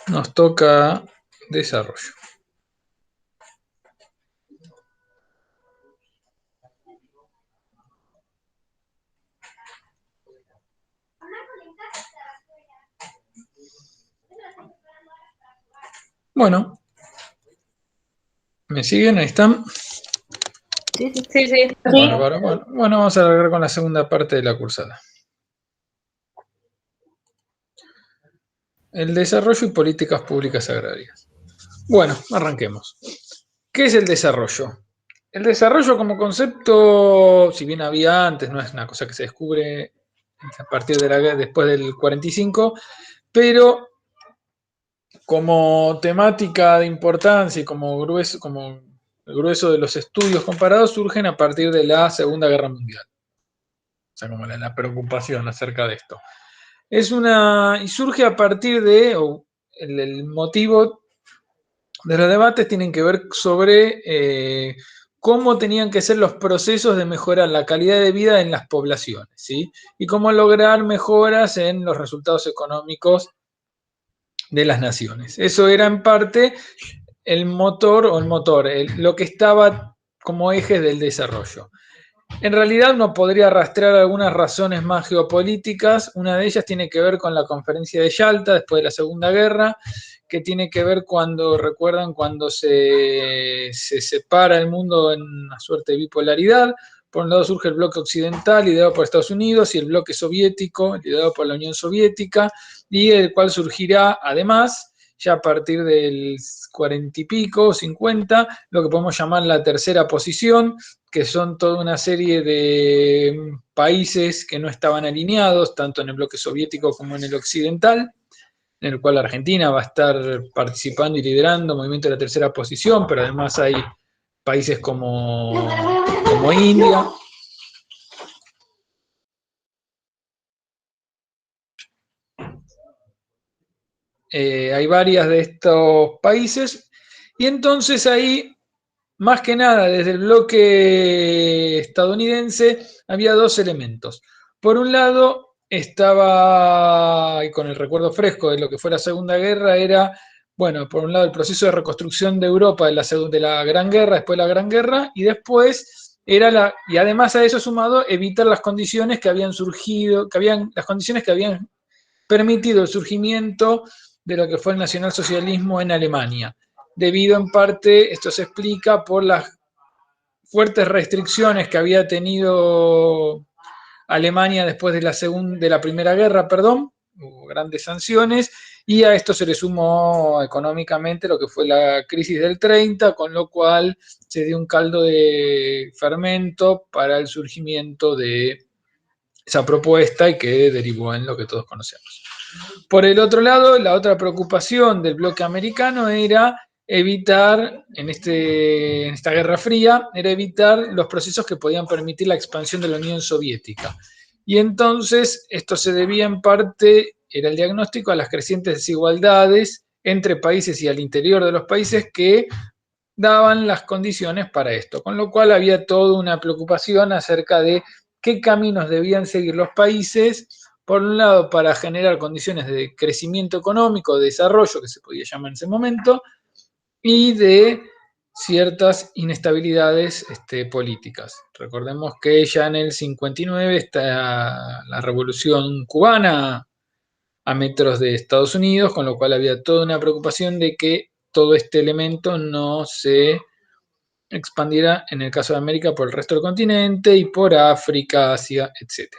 Nos toca desarrollo. Bueno, ¿me siguen? Ahí están. Sí, sí. Sí, sí. Bárbaro. Bueno, vamos a alargar con la segunda parte de la cursada. El desarrollo y políticas públicas agrarias. Bueno, arranquemos. ¿Qué es el desarrollo? El desarrollo como concepto, si bien había antes, no es una cosa que se descubre a partir de después del 45, pero como temática de importancia y como el grueso de los estudios comparados surgen a partir de la Segunda Guerra Mundial. O sea, como la preocupación acerca de esto. Y surge a partir de, o el motivo de los debates tienen que ver sobre cómo tenían que ser los procesos de mejorar la calidad de vida en las poblaciones, ¿sí? Y cómo lograr mejoras en los resultados económicos de las naciones. Eso era en parte el motor lo que estaba como eje del desarrollo. En realidad uno podría rastrear algunas razones más geopolíticas. Una de ellas tiene que ver con la conferencia de Yalta después de la Segunda Guerra, que tiene que ver recuerdan, cuando se separa el mundo en una suerte de bipolaridad. Por un lado surge el bloque occidental, liderado por Estados Unidos, y el bloque soviético, liderado por la Unión Soviética, y el cual surgirá además, ya a partir del 40 y pico, 50, lo que podemos llamar la tercera posición, que son toda una serie de países que no estaban alineados, tanto en el bloque soviético como en el occidental, en el cual Argentina va a estar participando y liderando el movimiento de la tercera posición, pero además hay países como India. Hay varias de estos países, y entonces ahí, más que nada, desde el bloque estadounidense, había dos elementos. Por un lado, estaba, y con el recuerdo fresco de lo que fue la Segunda Guerra, era, bueno, por un lado el proceso de reconstrucción de Europa de la Gran Guerra, después de la Gran Guerra, y después y además a eso sumado, evitar las condiciones que habían surgido, las condiciones que habían permitido el surgimiento de lo que fue el nacionalsocialismo en Alemania, debido en parte, esto se explica por las fuertes restricciones que había tenido Alemania después de la Primera Guerra, hubo grandes sanciones, y a esto se le sumó económicamente lo que fue la crisis del 30, con lo cual se dio un caldo de fermento para el surgimiento de esa propuesta y que derivó en lo que todos conocemos. Por el otro lado, la otra preocupación del bloque americano era evitar, en esta Guerra Fría, era evitar los procesos que podían permitir la expansión de la Unión Soviética. Y entonces esto se debía en parte, era el diagnóstico, a las crecientes desigualdades entre países y al interior de los países que daban las condiciones para esto, con lo cual había toda una preocupación acerca de qué caminos debían seguir los países, por un lado para generar condiciones de crecimiento económico, de desarrollo, que se podía llamar en ese momento, y de ciertas inestabilidades políticas. Recordemos que ya en el 59 está la revolución cubana a metros de Estados Unidos, con lo cual había toda una preocupación de que todo este elemento no se expandiera, en el caso de América, por el resto del continente y por África, Asia, etc.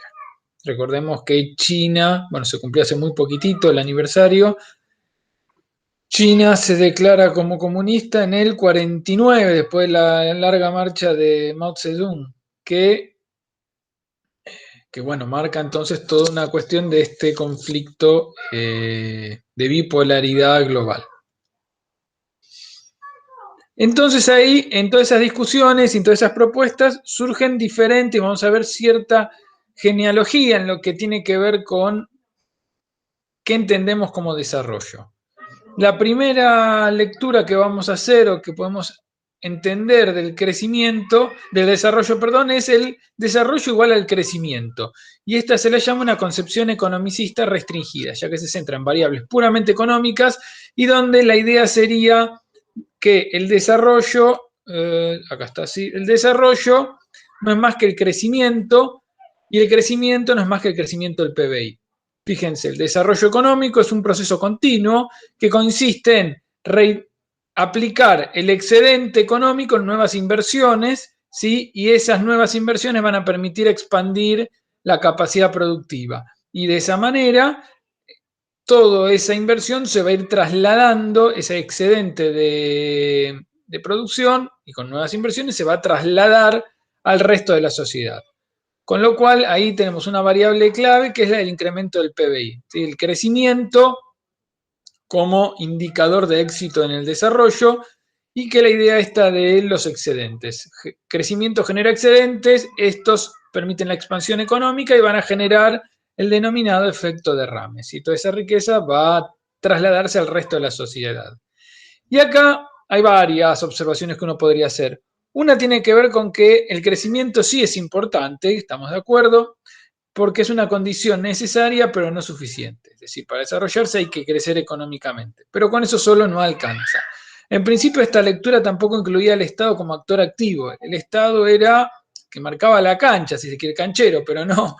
Recordemos que China, bueno, se cumplió hace muy poquitito el aniversario. China se declara como comunista en el 49, después de la larga marcha de Mao Zedong, que bueno, marca entonces toda una cuestión de este conflicto de bipolaridad global. Entonces ahí, en todas esas discusiones y en todas esas propuestas, surgen diferentes, vamos a ver cierta genealogía en lo que tiene que ver con qué entendemos como desarrollo. La primera lectura que vamos a hacer o que podemos entender del desarrollo, es el desarrollo igual al crecimiento. Y esta se le llama una concepción economicista restringida, ya que se centra en variables puramente económicas y donde la idea sería que el desarrollo, acá está así, el desarrollo no es más que el crecimiento, y el crecimiento no es más que el crecimiento del PBI. Fíjense, el desarrollo económico es un proceso continuo que consiste en aplicar el excedente económico en nuevas inversiones, ¿sí? Y esas nuevas inversiones van a permitir expandir la capacidad productiva. Y de esa manera, toda esa inversión se va a ir trasladando, ese excedente de producción, y con nuevas inversiones se va a trasladar al resto de la sociedad. Con lo cual, ahí tenemos una variable clave que es la del incremento del PBI. ¿Sí? El crecimiento como indicador de éxito en el desarrollo, y que la idea está de los excedentes. Crecimiento genera excedentes, estos permiten la expansión económica y van a generar el denominado efecto derrames. Y toda esa riqueza va a trasladarse al resto de la sociedad. Y acá hay varias observaciones que uno podría hacer. Una tiene que ver con que el crecimiento sí es importante, estamos de acuerdo, porque es una condición necesaria pero no suficiente. Es decir, para desarrollarse hay que crecer económicamente, pero con eso solo no alcanza. En principio esta lectura tampoco incluía al Estado como actor activo. El Estado era que marcaba la cancha, si se quiere, canchero, pero no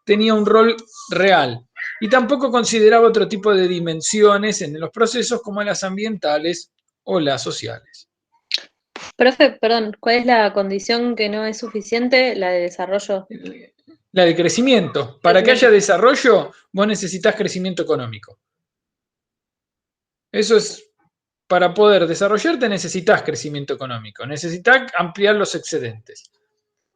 tenía un rol real. Y tampoco consideraba otro tipo de dimensiones en los procesos como las ambientales o las sociales. Profe, perdón, ¿cuál es la condición que no es suficiente? La de desarrollo. La de crecimiento. Para que haya desarrollo, vos necesitas crecimiento económico. Eso es, para poder desarrollarte necesitas crecimiento económico, necesitas ampliar los excedentes.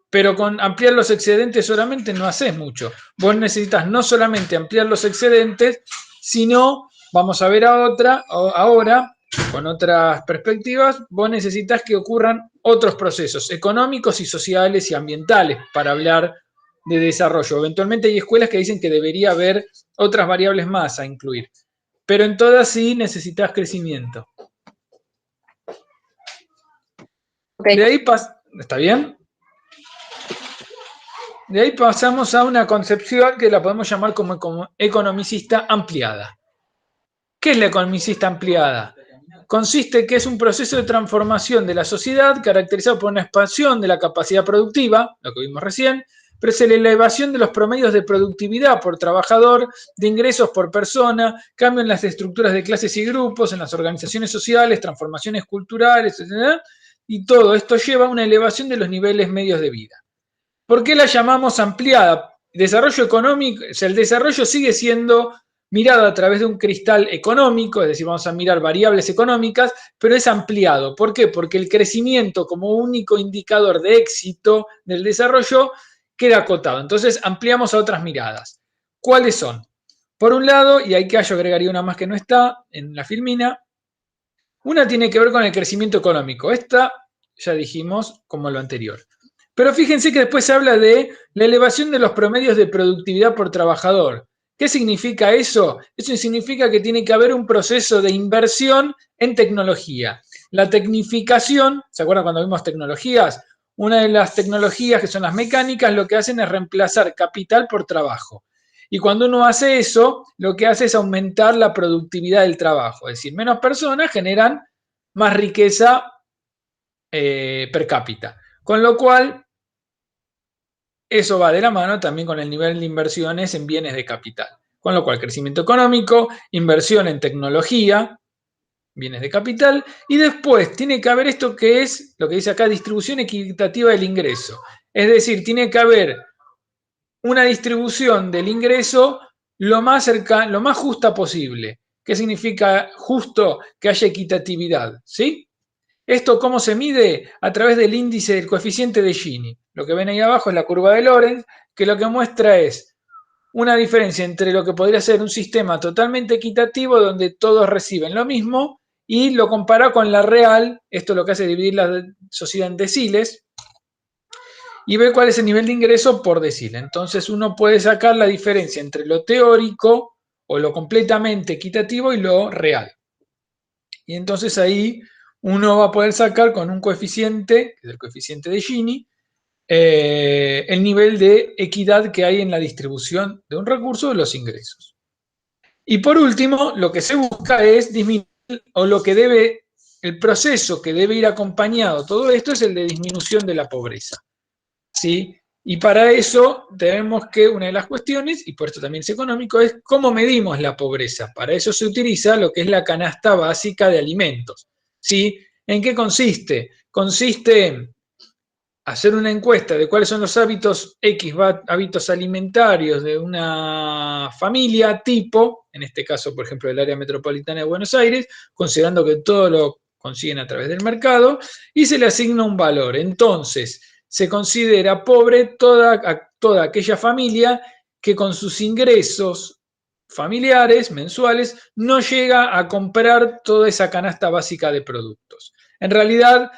Pero con ampliar los excedentes solamente no haces mucho. Vos necesitas no solamente ampliar los excedentes, sino, vamos a ver ahora, con otras perspectivas, vos necesitas que ocurran otros procesos económicos y sociales y ambientales para hablar de desarrollo. Eventualmente hay escuelas que dicen que debería haber otras variables más a incluir. Pero en todas sí necesitas crecimiento. Okay. De ahí ¿está bien? De ahí pasamos a una concepción que la podemos llamar como economicista ampliada. ¿Qué es la economicista ampliada? Consiste que es un proceso de transformación de la sociedad caracterizado por una expansión de la capacidad productiva, lo que vimos recién, pero es la elevación de los promedios de productividad por trabajador, de ingresos por persona, cambio en las estructuras de clases y grupos, en las organizaciones sociales, transformaciones culturales, etc. Y todo esto lleva a una elevación de los niveles medios de vida. ¿Por qué la llamamos ampliada? Desarrollo económico, o sea, el desarrollo sigue siendo mirado a través de un cristal económico, es decir, vamos a mirar variables económicas, pero es ampliado. ¿Por qué? Porque el crecimiento como único indicador de éxito del desarrollo queda acotado. Entonces ampliamos a otras miradas. ¿Cuáles son? Por un lado, y ahí que yo agregaría una más que no está en la filmina, una tiene que ver con el crecimiento económico. Esta ya dijimos como lo anterior. Pero fíjense que después se habla de la elevación de los promedios de productividad por trabajador. ¿Qué significa eso? Eso significa que tiene que haber un proceso de inversión en tecnología. La tecnificación, ¿se acuerdan cuando vimos tecnologías? Una de las tecnologías que son las mecánicas lo que hacen es reemplazar capital por trabajo. Y cuando uno hace eso, lo que hace es aumentar la productividad del trabajo. Es decir, menos personas generan más riqueza per cápita. Con lo cual, eso va de la mano también con el nivel de inversiones en bienes de capital. Con lo cual, crecimiento económico, inversión en tecnología, bienes de capital, y después tiene que haber esto que es, lo que dice acá, distribución equitativa del ingreso. Es decir, tiene que haber una distribución del ingreso lo más justa posible. ¿Qué significa justo? Que haya equitatividad, ¿sí? ¿Esto cómo se mide? A través del índice del coeficiente de Gini. Lo que ven ahí abajo es la curva de Lorenz, que lo que muestra es una diferencia entre lo que podría ser un sistema totalmente equitativo donde todos reciben lo mismo y lo compara con la real, esto lo que hace es dividir la sociedad en deciles, y ve cuál es el nivel de ingreso por decil. Entonces uno puede sacar la diferencia entre lo teórico o lo completamente equitativo y lo real. Y entonces ahí uno va a poder sacar con un coeficiente, que es el coeficiente de Gini, el nivel de equidad que hay en la distribución de un recurso de los ingresos. Y por último, lo que se busca es disminuir o lo que debe, el proceso que debe ir acompañado todo esto es el de disminución de la pobreza, ¿sí? Y para eso tenemos que, una de las cuestiones, y por esto también es económico, es cómo medimos la pobreza. Para eso se utiliza lo que es la canasta básica de alimentos, ¿sí? ¿En qué consiste? Consiste en hacer una encuesta de cuáles son los hábitos X, hábitos alimentarios de una familia tipo, en este caso, por ejemplo, del área metropolitana de Buenos Aires, considerando que todo lo consiguen a través del mercado, y se le asigna un valor. Entonces, se considera pobre toda aquella familia que con sus ingresos familiares mensuales no llega a comprar toda esa canasta básica de productos. En realidad,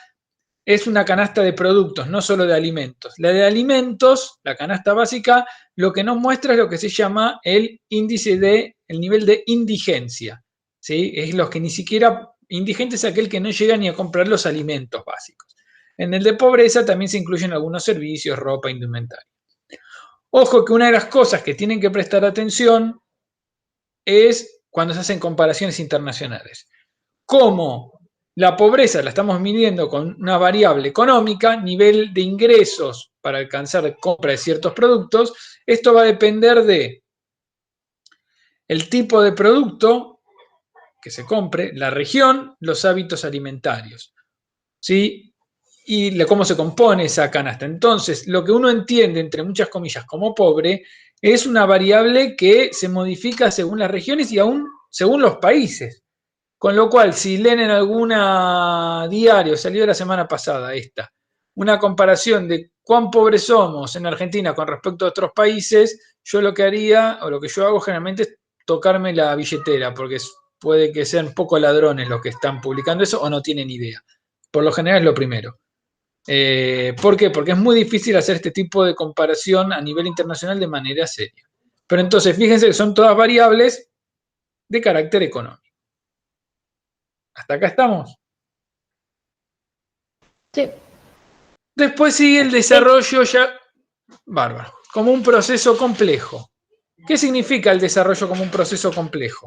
es una canasta de productos, no solo de alimentos. La de alimentos, la canasta básica, lo que nos muestra es lo que se llama el índice el nivel de indigencia. ¿Sí? Es los que ni siquiera, indigente es aquel que no llega ni a comprar los alimentos básicos. En el de pobreza también se incluyen algunos servicios, ropa, indumentaria. Ojo que una de las cosas que tienen que prestar atención es cuando se hacen comparaciones internacionales. Cómo la pobreza la estamos midiendo con una variable económica, nivel de ingresos para alcanzar compra de ciertos productos. Esto va a depender de el tipo de producto que se compre, la región, los hábitos alimentarios, ¿sí? Y cómo se compone esa canasta. Entonces, lo que uno entiende, entre muchas comillas, como pobre, es una variable que se modifica según las regiones y aún según los países. Con lo cual, si leen en alguna diario, salió la semana pasada esta, una comparación de cuán pobres somos en Argentina con respecto a otros países, yo lo que haría, o lo que yo hago generalmente es tocarme la billetera, porque puede que sean poco ladrones los que están publicando eso o no tienen idea. Por lo general es lo primero. ¿Por qué? Porque es muy difícil hacer este tipo de comparación a nivel internacional de manera seria. Pero entonces, fíjense que son todas variables de carácter económico. ¿Hasta acá estamos? Sí. Después sigue el desarrollo ya, bárbaro, como un proceso complejo. ¿Qué significa el desarrollo como un proceso complejo?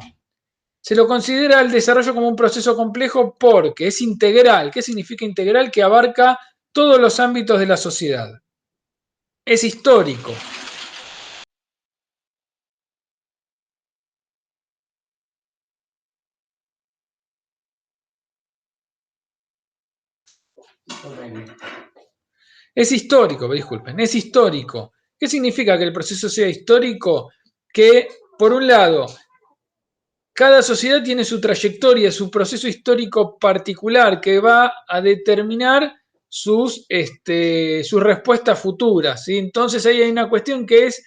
Se lo considera el desarrollo como un proceso complejo porque es integral. ¿Qué significa integral? Que abarca todos los ámbitos de la sociedad. Es histórico. Es histórico, disculpen, es histórico. ¿Qué significa que el proceso sea histórico? Que, por un lado, cada sociedad tiene su trayectoria, su proceso histórico particular que va a determinar sus respuestas futuras, ¿sí? Entonces ahí hay una cuestión que es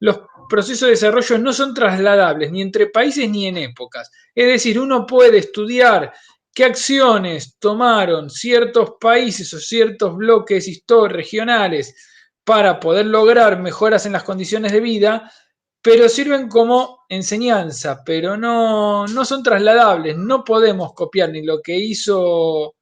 los procesos de desarrollo no son trasladables ni entre países ni en épocas. Es decir, uno puede estudiar qué acciones tomaron ciertos países o ciertos bloques regionales para poder lograr mejoras en las condiciones de vida, pero sirven como enseñanza, pero no son trasladables. No podemos copiar ni lo que hizo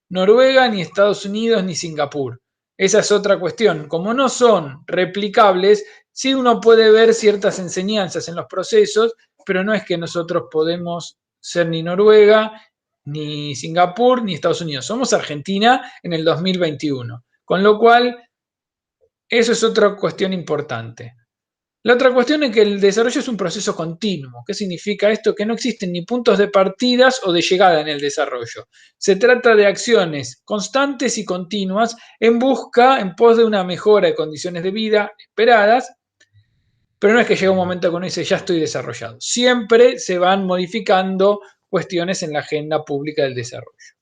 Noruega, ni Estados Unidos, ni Singapur. Esa es otra cuestión. Como no son replicables, sí uno puede ver ciertas enseñanzas en los procesos, pero no es que nosotros podemos ser ni Noruega, ni Singapur, ni Estados Unidos. Somos Argentina en el 2021. Con lo cual, eso es otra cuestión importante. La otra cuestión es que el desarrollo es un proceso continuo. ¿Qué significa esto? Que no existen ni puntos de partidas o de llegada en el desarrollo. Se trata de acciones constantes y continuas en pos de una mejora de condiciones de vida esperadas, pero no es que llega un momento que uno dice, ya estoy desarrollado. Siempre se van modificando cuestiones en la agenda pública del desarrollo.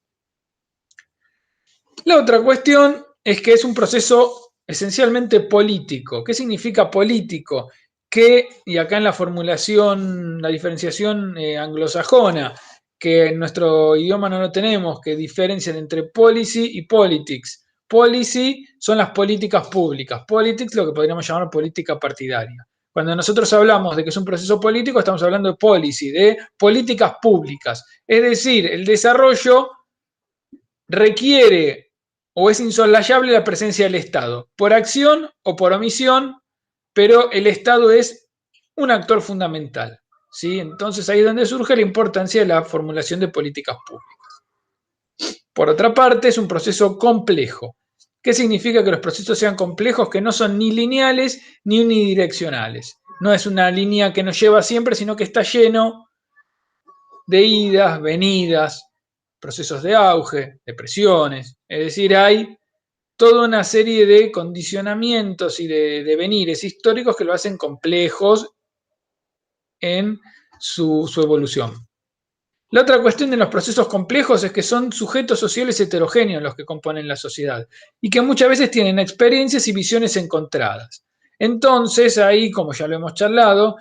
La otra cuestión es que es un proceso esencialmente político. ¿Qué significa político? Que, y acá en la formulación, la diferenciación anglosajona, que en nuestro idioma no lo tenemos, que diferencian entre policy y politics. Policy son las políticas públicas, politics lo que podríamos llamar política partidaria. Cuando nosotros hablamos de que es un proceso político, estamos hablando de policy, de políticas públicas. Es decir, el desarrollo requiere o es insoslayable la presencia del Estado, por acción o por omisión, pero el Estado es un actor fundamental, ¿sí? Entonces ahí es donde surge la importancia de la formulación de políticas públicas. Por otra parte, es un proceso complejo. ¿Qué significa que los procesos sean complejos? Que no son ni lineales ni unidireccionales. No es una línea que nos lleva siempre, sino que está lleno de idas, venidas, procesos de auge, depresiones. Es decir, hay toda una serie de condicionamientos y de devenires históricos que lo hacen complejos en su evolución. La otra cuestión de los procesos complejos es que son sujetos sociales heterogéneos los que componen la sociedad y que muchas veces tienen experiencias y visiones encontradas. Entonces, ahí, como ya lo hemos charlado,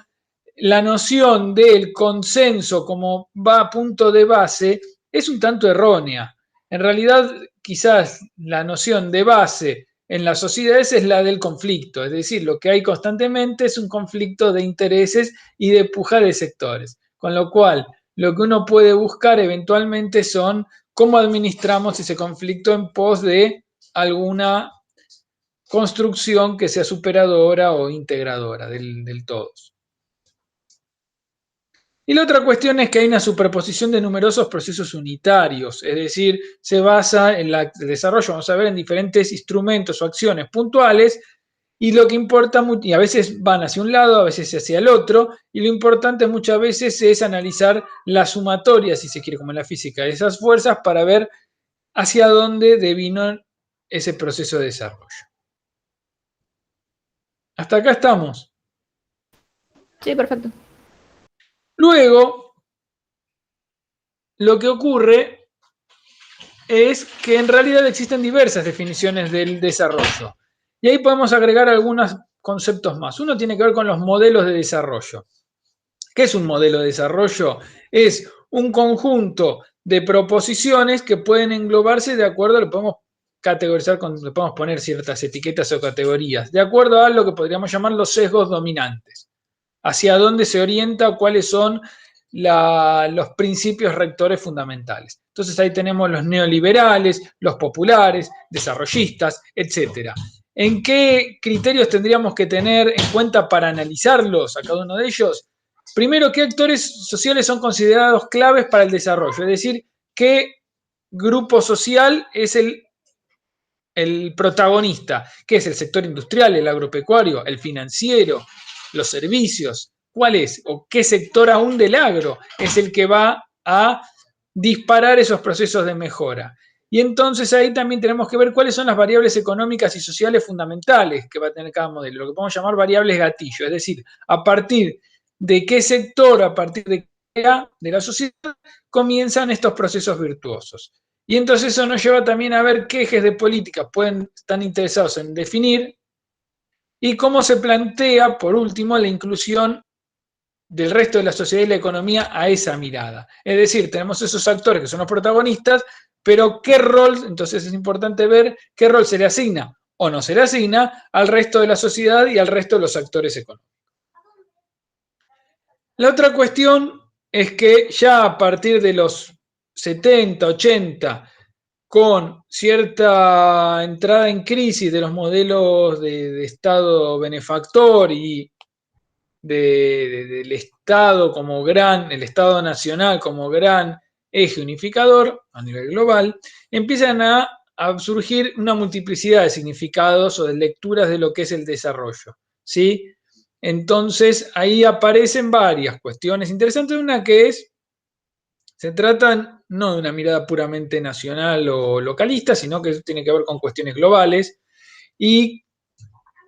la noción del consenso como punto de base es un tanto errónea. En realidad, quizás la noción de base en las sociedades es la del conflicto, es decir, lo que hay constantemente es un conflicto de intereses y de puja de sectores, con lo cual lo que uno puede buscar eventualmente son cómo administramos ese conflicto en pos de alguna construcción que sea superadora o integradora del todos. Y la otra cuestión es que hay una superposición de numerosos procesos unitarios, es decir, se basa en el desarrollo, vamos a ver, en diferentes instrumentos o acciones puntuales, y lo que importa, y a veces van hacia un lado, a veces hacia el otro, y lo importante muchas veces es analizar la sumatoria, si se quiere, como en la física, de esas fuerzas para ver hacia dónde devino ese proceso de desarrollo. Hasta acá estamos. Sí, perfecto. Luego, lo que ocurre es que en realidad existen diversas definiciones del desarrollo. Y ahí podemos agregar algunos conceptos más. Uno tiene que ver con los modelos de desarrollo. ¿Qué es un modelo de desarrollo? Es un conjunto de proposiciones que pueden englobarse de acuerdo, lo podemos categorizar, le podemos poner ciertas etiquetas o categorías, de acuerdo a lo que podríamos llamar los sesgos dominantes. Hacia dónde se orienta o cuáles son los principios rectores fundamentales. Entonces ahí tenemos los neoliberales, los populares, desarrollistas, etc. ¿En qué criterios tendríamos que tener en cuenta para analizarlos a cada uno de ellos? Primero, ¿qué actores sociales son considerados claves para el desarrollo? Es decir, ¿qué grupo social es el protagonista? ¿Qué es el sector industrial, el agropecuario, el financiero, los servicios? ¿Cuál es? ¿O qué sector aún del agro es el que va a disparar esos procesos de mejora? Y entonces ahí también tenemos que ver cuáles son las variables económicas y sociales fundamentales que va a tener cada modelo, lo que podemos llamar variables gatillo, es decir, a partir de qué sector, a partir de qué área de la sociedad comienzan estos procesos virtuosos. Y entonces eso nos lleva también a ver qué ejes de política están interesados en definir y cómo se plantea, por último, la inclusión del resto de la sociedad y la economía a esa mirada. Es decir, tenemos esos actores que son los protagonistas, pero qué rol, entonces es importante ver qué rol se le asigna o no se le asigna al resto de la sociedad y al resto de los actores económicos. La otra cuestión es que ya a partir de los 70, 80, con cierta entrada en crisis de los modelos de Estado benefactor y del Estado como el Estado nacional como gran eje unificador a nivel global, empiezan a surgir una multiplicidad de significados o de lecturas de lo que es el desarrollo, ¿sí? Entonces ahí aparecen varias cuestiones interesantes. Una que se trata no de una mirada puramente nacional o localista, sino que tiene que ver con cuestiones globales y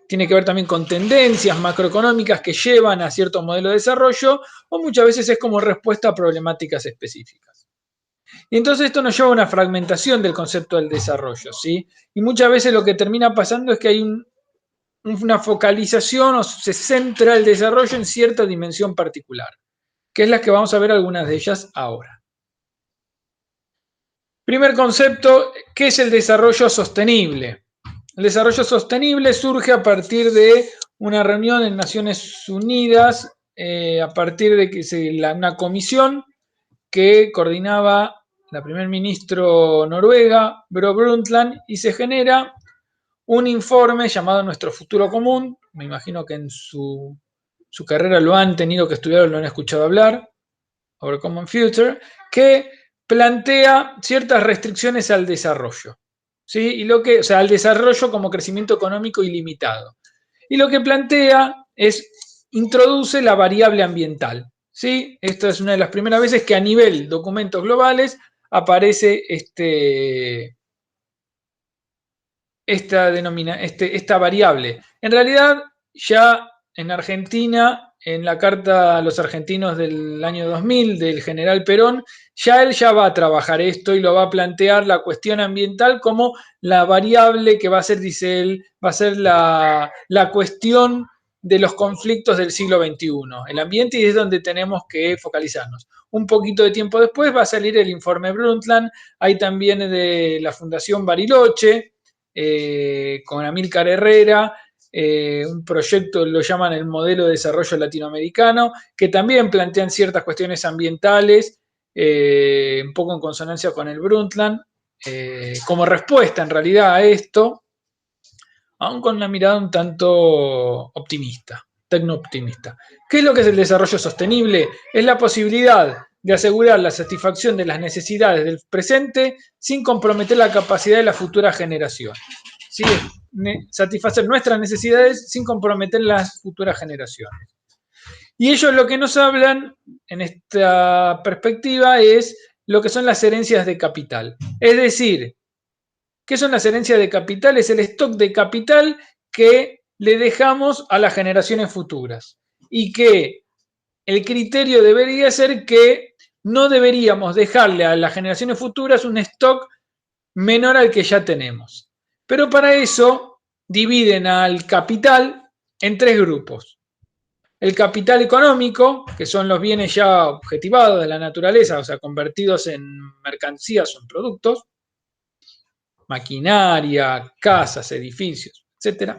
tiene que ver también con tendencias macroeconómicas que llevan a cierto modelo de desarrollo o muchas veces es como respuesta a problemáticas específicas. Y entonces esto nos lleva a una fragmentación del concepto del desarrollo, ¿sí? Y muchas veces lo que termina pasando es que hay una focalización o se centra el desarrollo en cierta dimensión particular, que es la que vamos a ver algunas de ellas ahora. Primer concepto, ¿qué es el desarrollo sostenible? El desarrollo sostenible surge a partir de una reunión en Naciones Unidas, a partir de una comisión que coordinaba la primer ministro noruega, Gro Brundtland, y se genera un informe llamado Nuestro Futuro Común, me imagino que en su su carrera lo han tenido que estudiar o lo han escuchado hablar, Our Common Future, que plantea ciertas restricciones al desarrollo, ¿sí? O sea, al desarrollo como crecimiento económico ilimitado. Y lo que plantea es, introduce la variable ambiental, ¿sí? Esta es una de las primeras veces que a nivel documentos globales aparece esta variable. En realidad, ya en Argentina, en la carta a los argentinos del año 2000 del general Perón, él ya va a trabajar esto y lo va a plantear la cuestión ambiental como la variable que va a ser, dice él, va a ser la cuestión de los conflictos del siglo XXI, el ambiente, y es donde tenemos que focalizarnos. Un poquito de tiempo después va a salir el informe Brundtland, hay también de la Fundación Bariloche, con Amílcar Herrera, un proyecto lo llaman el modelo de desarrollo latinoamericano, que también plantean ciertas cuestiones ambientales, un poco en consonancia con el Brundtland, como respuesta en realidad a esto, aún con una mirada un tanto optimista, tecno-optimista. ¿Qué es lo que es el desarrollo sostenible? Es la posibilidad de asegurar la satisfacción de las necesidades del presente sin comprometer la capacidad de la futura generación. ¿Sí? Satisfacer nuestras necesidades sin comprometer las futuras generaciones. Y ellos lo que nos hablan en esta perspectiva es lo que son las herencias de capital. Es decir, ¿qué son las herencias de capital? Es el stock de capital que le dejamos a las generaciones futuras. Y que el criterio debería ser que no deberíamos dejarle a las generaciones futuras un stock menor al que ya tenemos. Pero para eso dividen al capital en tres grupos. El capital económico, que son los bienes ya objetivados de la naturaleza, o sea, convertidos en mercancías o en productos, maquinaria, casas, edificios, etc.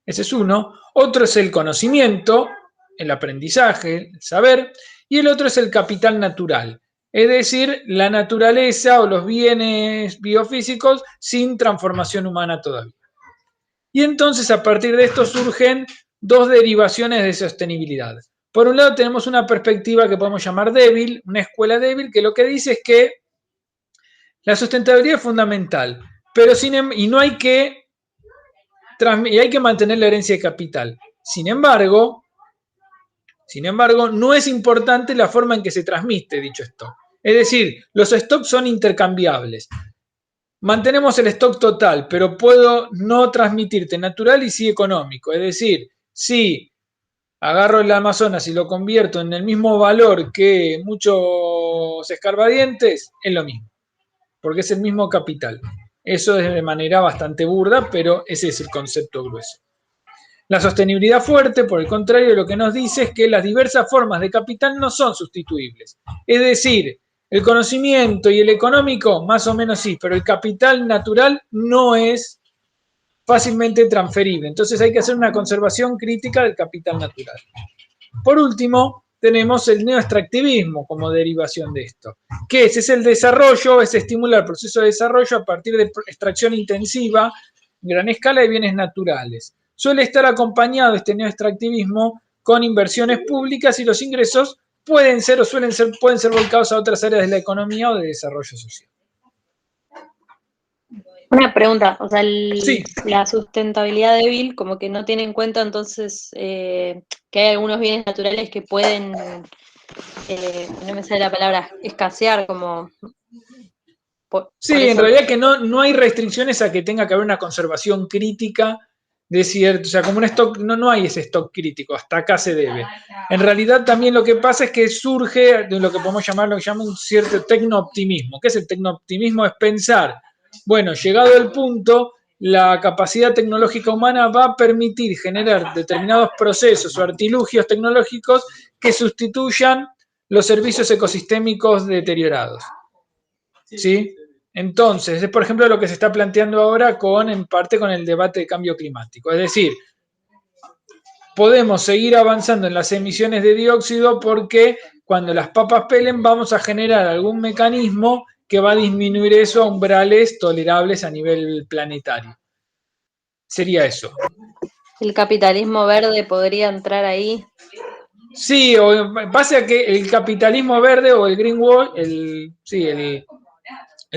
Ese es uno. Otro es el conocimiento, el aprendizaje, el saber, y el otro es el capital natural, es decir, la naturaleza o los bienes biofísicos sin transformación humana todavía. Y entonces a partir de esto surgen dos derivaciones de sostenibilidad. Por un lado tenemos una perspectiva que podemos llamar débil, una escuela débil, que lo que dice es que la sustentabilidad es fundamental, pero hay que mantener la herencia de capital. Sin embargo, no es importante la forma en que se transmite dicho stock. Es decir, los stocks son intercambiables. Mantenemos el stock total, pero puedo no transmitirte natural y sí económico. Es decir, si agarro el Amazonas y lo convierto en el mismo valor que muchos escarbadientes, es lo mismo, porque es el mismo capital. Eso es de manera bastante burda, pero ese es el concepto grueso. La sostenibilidad fuerte, por el contrario, lo que nos dice es que las diversas formas de capital no son sustituibles. Es decir, el conocimiento y el económico, más o menos sí, pero el capital natural no es fácilmente transferible. Entonces hay que hacer una conservación crítica del capital natural. Por último, tenemos el neoextractivismo como derivación de esto. ¿Qué es? Es el desarrollo, es estimular el proceso de desarrollo a partir de extracción intensiva, en gran escala, de bienes naturales. Suele estar acompañado este neoextractivismo con inversiones públicas y los ingresos pueden ser volcados a otras áreas de la economía o de desarrollo social. Una pregunta, o sea, Sí. la sustentabilidad débil como que no tiene en cuenta entonces que hay algunos bienes naturales que pueden, no me sale la palabra, escasear como... Sí, en realidad que no hay restricciones a que tenga que haber una conservación crítica de cierto, o sea, como un stock, no hay ese stock crítico, hasta acá se debe. En realidad también lo que pasa es que surge de lo que podemos llamar, lo que llama un cierto tecnooptimismo. ¿Qué es el tecnooptimismo? Es pensar, bueno, llegado el punto, la capacidad tecnológica humana va a permitir generar determinados procesos o artilugios tecnológicos que sustituyan los servicios ecosistémicos deteriorados. ¿Sí? Entonces, es por ejemplo lo que se está planteando ahora en parte con el debate de cambio climático. Es decir, podemos seguir avanzando en las emisiones de dióxido porque cuando las papas pelen vamos a generar algún mecanismo que va a disminuir eso a umbrales tolerables a nivel planetario. Sería eso. ¿El capitalismo verde podría entrar ahí? Sí, o pasa que el capitalismo verde o el greenwash, el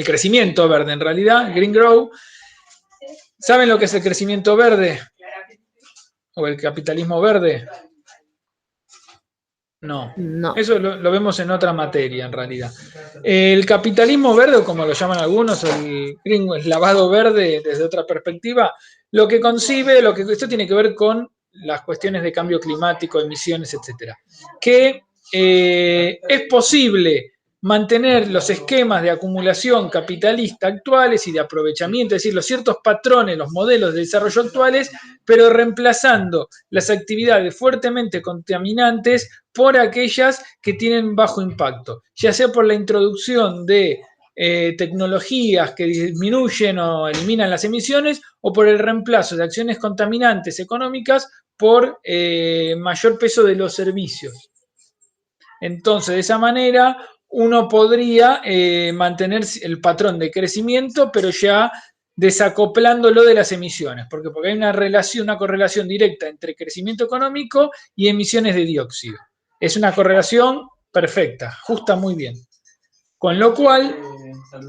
crecimiento verde en realidad, green grow, ¿saben lo que es el crecimiento verde? ¿O el capitalismo verde? No, No. eso lo vemos en otra materia en realidad. El capitalismo verde, o como lo llaman algunos, el lavado verde desde otra perspectiva, lo que concibe, esto tiene que ver con las cuestiones de cambio climático, emisiones, etcétera. Que es posible mantener los esquemas de acumulación capitalista actuales y de aprovechamiento, es decir, los ciertos patrones, los modelos de desarrollo actuales, pero reemplazando las actividades fuertemente contaminantes por aquellas que tienen bajo impacto, ya sea por la introducción de tecnologías que disminuyen o eliminan las emisiones o por el reemplazo de acciones contaminantes económicas por mayor peso de los servicios. Entonces, de esa manera, uno podría mantener el patrón de crecimiento, pero ya desacoplándolo de las emisiones. ¿Por qué? Porque hay una correlación directa entre crecimiento económico y emisiones de dióxido. Es una correlación perfecta, justa muy bien. Con lo cual, a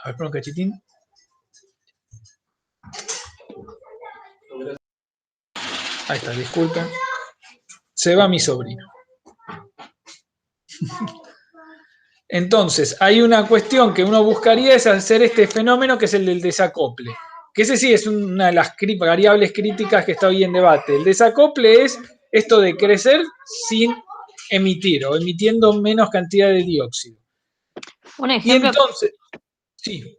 ver, un cachitín. Ahí está, disculpen. Se va mi sobrino. Entonces, hay una cuestión que uno buscaría es hacer este fenómeno que es el del desacople. Que ese sí es una de las variables críticas que está hoy en debate. El desacople es esto de crecer sin emitir o emitiendo menos cantidad de dióxido. Un Y ejemplo, entonces, sí.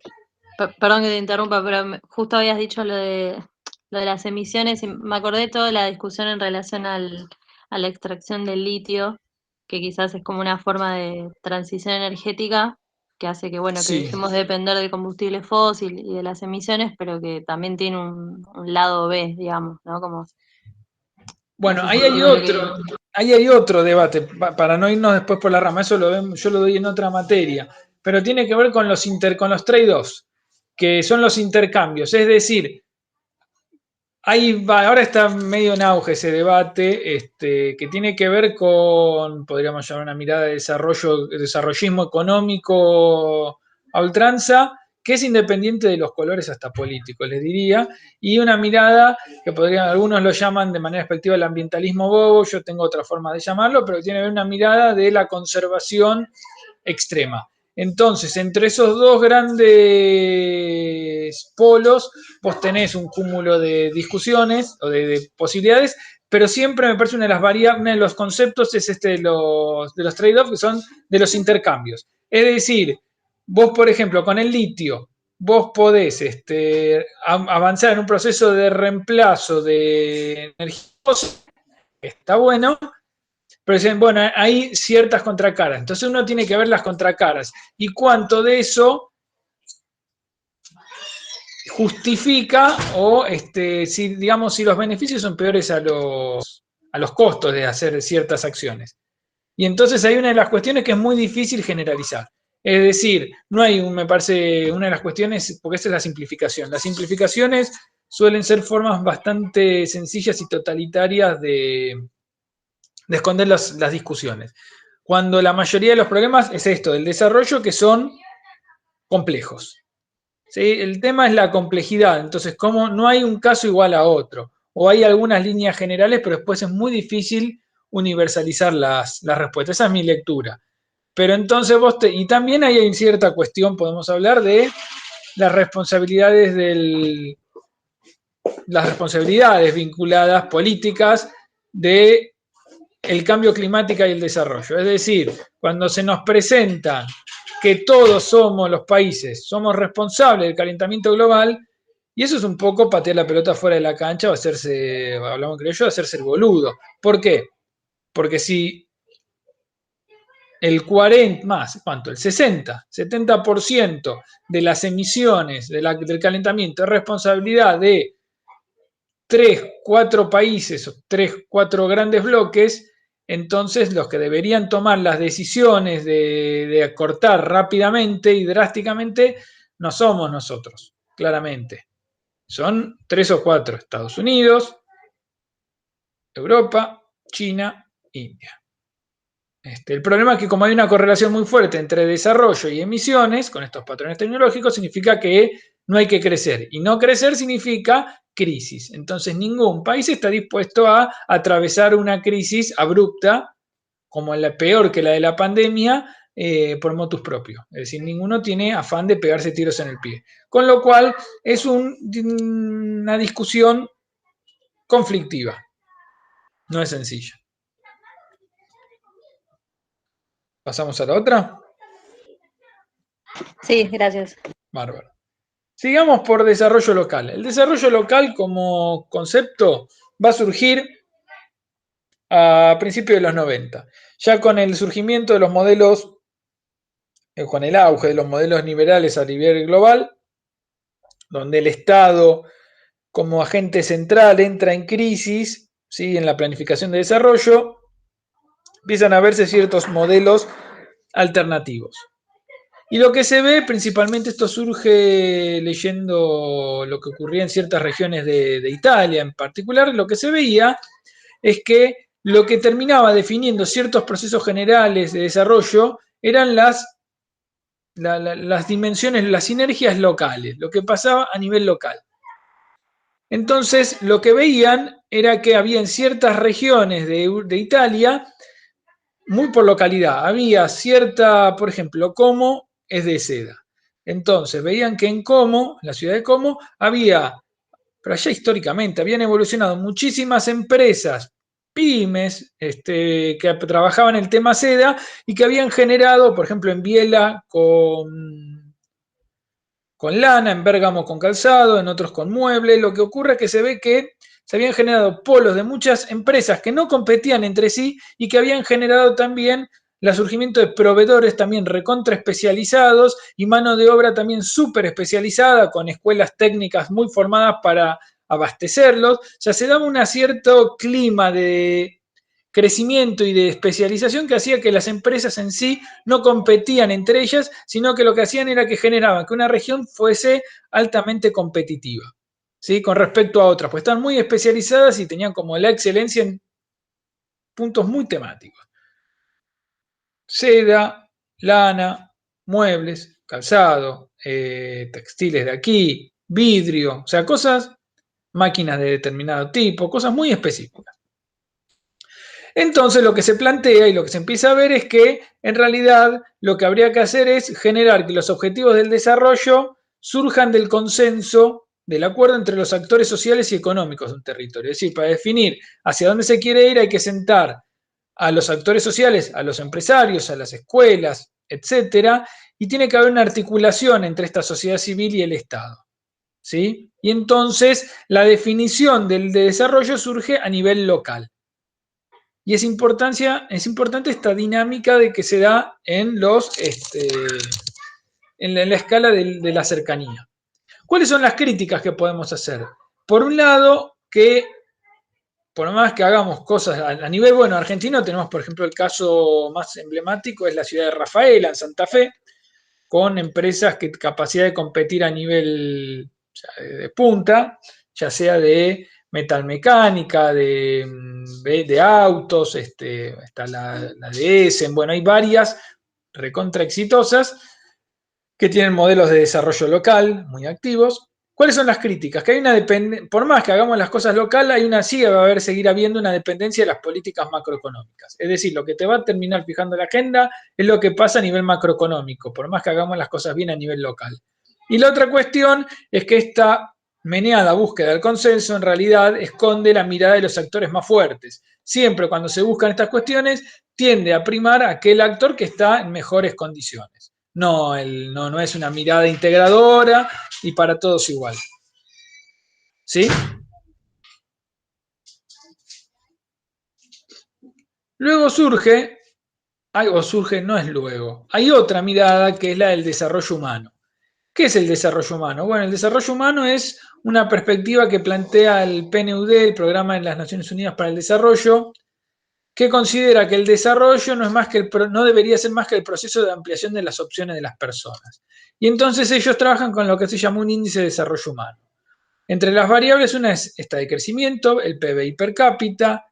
perdón que te interrumpa, pero justo habías dicho lo de las emisiones y me acordé de toda la discusión en relación a la extracción del litio, que quizás es como una forma de transición energética que hace que, bueno, que Sí. dejemos de depender del combustible fósil y de las emisiones, pero que también tiene un lado B, digamos, ¿no? Como, Bueno, no sé ahí si hay entienden lo otro, ahí hay otro debate, para no irnos después por la rama, eso yo lo doy en otra materia, pero tiene que ver con con los trade-offs, que son los intercambios, es decir, ahora está medio en auge ese debate, que tiene que ver con, podríamos llamar una mirada de desarrollismo económico a ultranza, que es independiente de los colores hasta políticos, les diría, y una mirada que algunos lo llaman de manera despectiva el ambientalismo bobo, yo tengo otra forma de llamarlo, pero tiene que ver una mirada de la conservación extrema. Entonces, entre esos dos grandes polos, vos tenés un cúmulo de discusiones o de posibilidades, pero siempre me parece una de las variables, uno de los conceptos es de los trade-offs, que son de los intercambios. Es decir, vos, por ejemplo, con el litio, vos podés avanzar en un proceso de reemplazo de energía fósil, que está bueno, pero dicen, bueno, hay ciertas contracaras. Entonces uno tiene que ver las contracaras. ¿Y cuánto de eso justifica o si, digamos, si los beneficios son peores a los costos de hacer ciertas acciones? Y entonces hay una de las cuestiones que es muy difícil generalizar. Es decir, no hay, me parece, una de las cuestiones, porque esa es la simplificación. Las simplificaciones suelen ser formas bastante sencillas y totalitarias de esconder las discusiones. Cuando la mayoría de los problemas es esto, del desarrollo, que son complejos. ¿Sí? El tema es la complejidad, entonces como no hay un caso igual a otro, o hay algunas líneas generales, pero después es muy difícil universalizar las respuestas. Esa es mi lectura. Pero entonces y también hay en cierta cuestión, podemos hablar de las responsabilidades vinculadas políticas de el cambio climático y el desarrollo. Es decir, cuando se nos presenta que todos somos los países, somos responsables del calentamiento global, y eso es un poco patear la pelota fuera de la cancha o hacerse, hablamos en criollo, hacerse el boludo. ¿Por qué? Porque si el 40 más, ¿cuánto? El 60, 70% de las emisiones del calentamiento es responsabilidad de 3, 4 países o 3, 4 grandes bloques, entonces los que deberían tomar las decisiones de acortar rápidamente y drásticamente no somos nosotros, claramente. Son 3 o 4, Estados Unidos, Europa, China, India. El problema es que como hay una correlación muy fuerte entre desarrollo y emisiones, con estos patrones tecnológicos, significa que no hay que crecer. Y no crecer significa crisis. Entonces ningún país está dispuesto a atravesar una crisis abrupta, como la peor que la de la pandemia, por motus propio. Es decir, ninguno tiene afán de pegarse tiros en el pie. Con lo cual es una discusión conflictiva. No es sencilla. ¿Pasamos a la otra? Sí, gracias. Bárbaro. Sigamos por desarrollo local. El desarrollo local como concepto va a surgir a principios de los 90, ya con el surgimiento de los modelos, con el auge de los modelos liberales a nivel global, donde el Estado como agente central entra en crisis, ¿sí? En la planificación de desarrollo, empiezan a verse ciertos modelos alternativos. Y lo que se ve, principalmente esto surge leyendo lo que ocurría en ciertas regiones de Italia en particular, lo que se veía es que lo que terminaba definiendo ciertos procesos generales de desarrollo eran las dimensiones, las sinergias locales, lo que pasaba a nivel local. Entonces, lo que veían era que había en ciertas regiones de Italia, muy por localidad, había cierta, por ejemplo, Como es de seda. Entonces, veían que en Como, en la ciudad de Como, había, pero allá históricamente, habían evolucionado muchísimas empresas, pymes, que trabajaban el tema seda y que habían generado, por ejemplo, en Biela con lana, en Bérgamo con calzado, en otros con muebles. Lo que ocurre es que se ve que se habían generado polos de muchas empresas que no competían entre sí y que habían generado también el surgimiento de proveedores también recontra especializados y mano de obra también súper especializada, con escuelas técnicas muy formadas para abastecerlos. O sea, se daba un cierto clima de crecimiento y de especialización que hacía que las empresas en sí no competían entre ellas, sino que lo que hacían era que generaban que una región fuese altamente competitiva, ¿sí? Con respecto a otras, pues están muy especializadas y tenían como la excelencia en puntos muy temáticos. Seda, lana, muebles, calzado, textiles de aquí, vidrio, o sea, cosas, máquinas de determinado tipo, cosas muy específicas. Entonces lo que se plantea y lo que se empieza a ver es que en realidad lo que habría que hacer es generar que los objetivos del desarrollo surjan del consenso, del acuerdo entre los actores sociales y económicos de un territorio. Es decir, para definir hacia dónde se quiere ir hay que sentar a los actores sociales, a los empresarios, a las escuelas, etcétera, y tiene que haber una articulación entre esta sociedad civil y el Estado, ¿sí? Y entonces la definición del desarrollo surge a nivel local. Y es importante esta dinámica de que se da en la escala de la cercanía. ¿Cuáles son las críticas que podemos hacer? Por un lado, que por más que hagamos cosas a nivel, bueno, argentino, tenemos por ejemplo el caso más emblemático, es la ciudad de Rafaela, en Santa Fe, con empresas que capacidad de competir a nivel de punta, ya sea de metalmecánica, de autos, está la de Essen, bueno, hay varias recontra exitosas que tienen modelos de desarrollo local muy activos. ¿Cuáles son las críticas? Que hay una dependencia, por más que hagamos las cosas locales, va a seguir habiendo una dependencia de las políticas macroeconómicas. Es decir, lo que te va a terminar fijando la agenda es lo que pasa a nivel macroeconómico, por más que hagamos las cosas bien a nivel local. Y la otra cuestión es que esta meneada búsqueda del consenso en realidad esconde la mirada de los actores más fuertes. Siempre cuando se buscan estas cuestiones, tiende a primar a aquel actor que está en mejores condiciones. No es una mirada integradora y para todos igual. ¿Sí? Luego no es luego, hay otra mirada que es la del desarrollo humano. ¿Qué es el desarrollo humano? Bueno, el desarrollo humano es una perspectiva que plantea el PNUD, el Programa de las Naciones Unidas para el Desarrollo, que considera que el desarrollo no debería ser más que el proceso de ampliación de las opciones de las personas. Y entonces ellos trabajan con lo que se llama un índice de desarrollo humano. Entre las variables, una es esta de crecimiento, el PBI per cápita,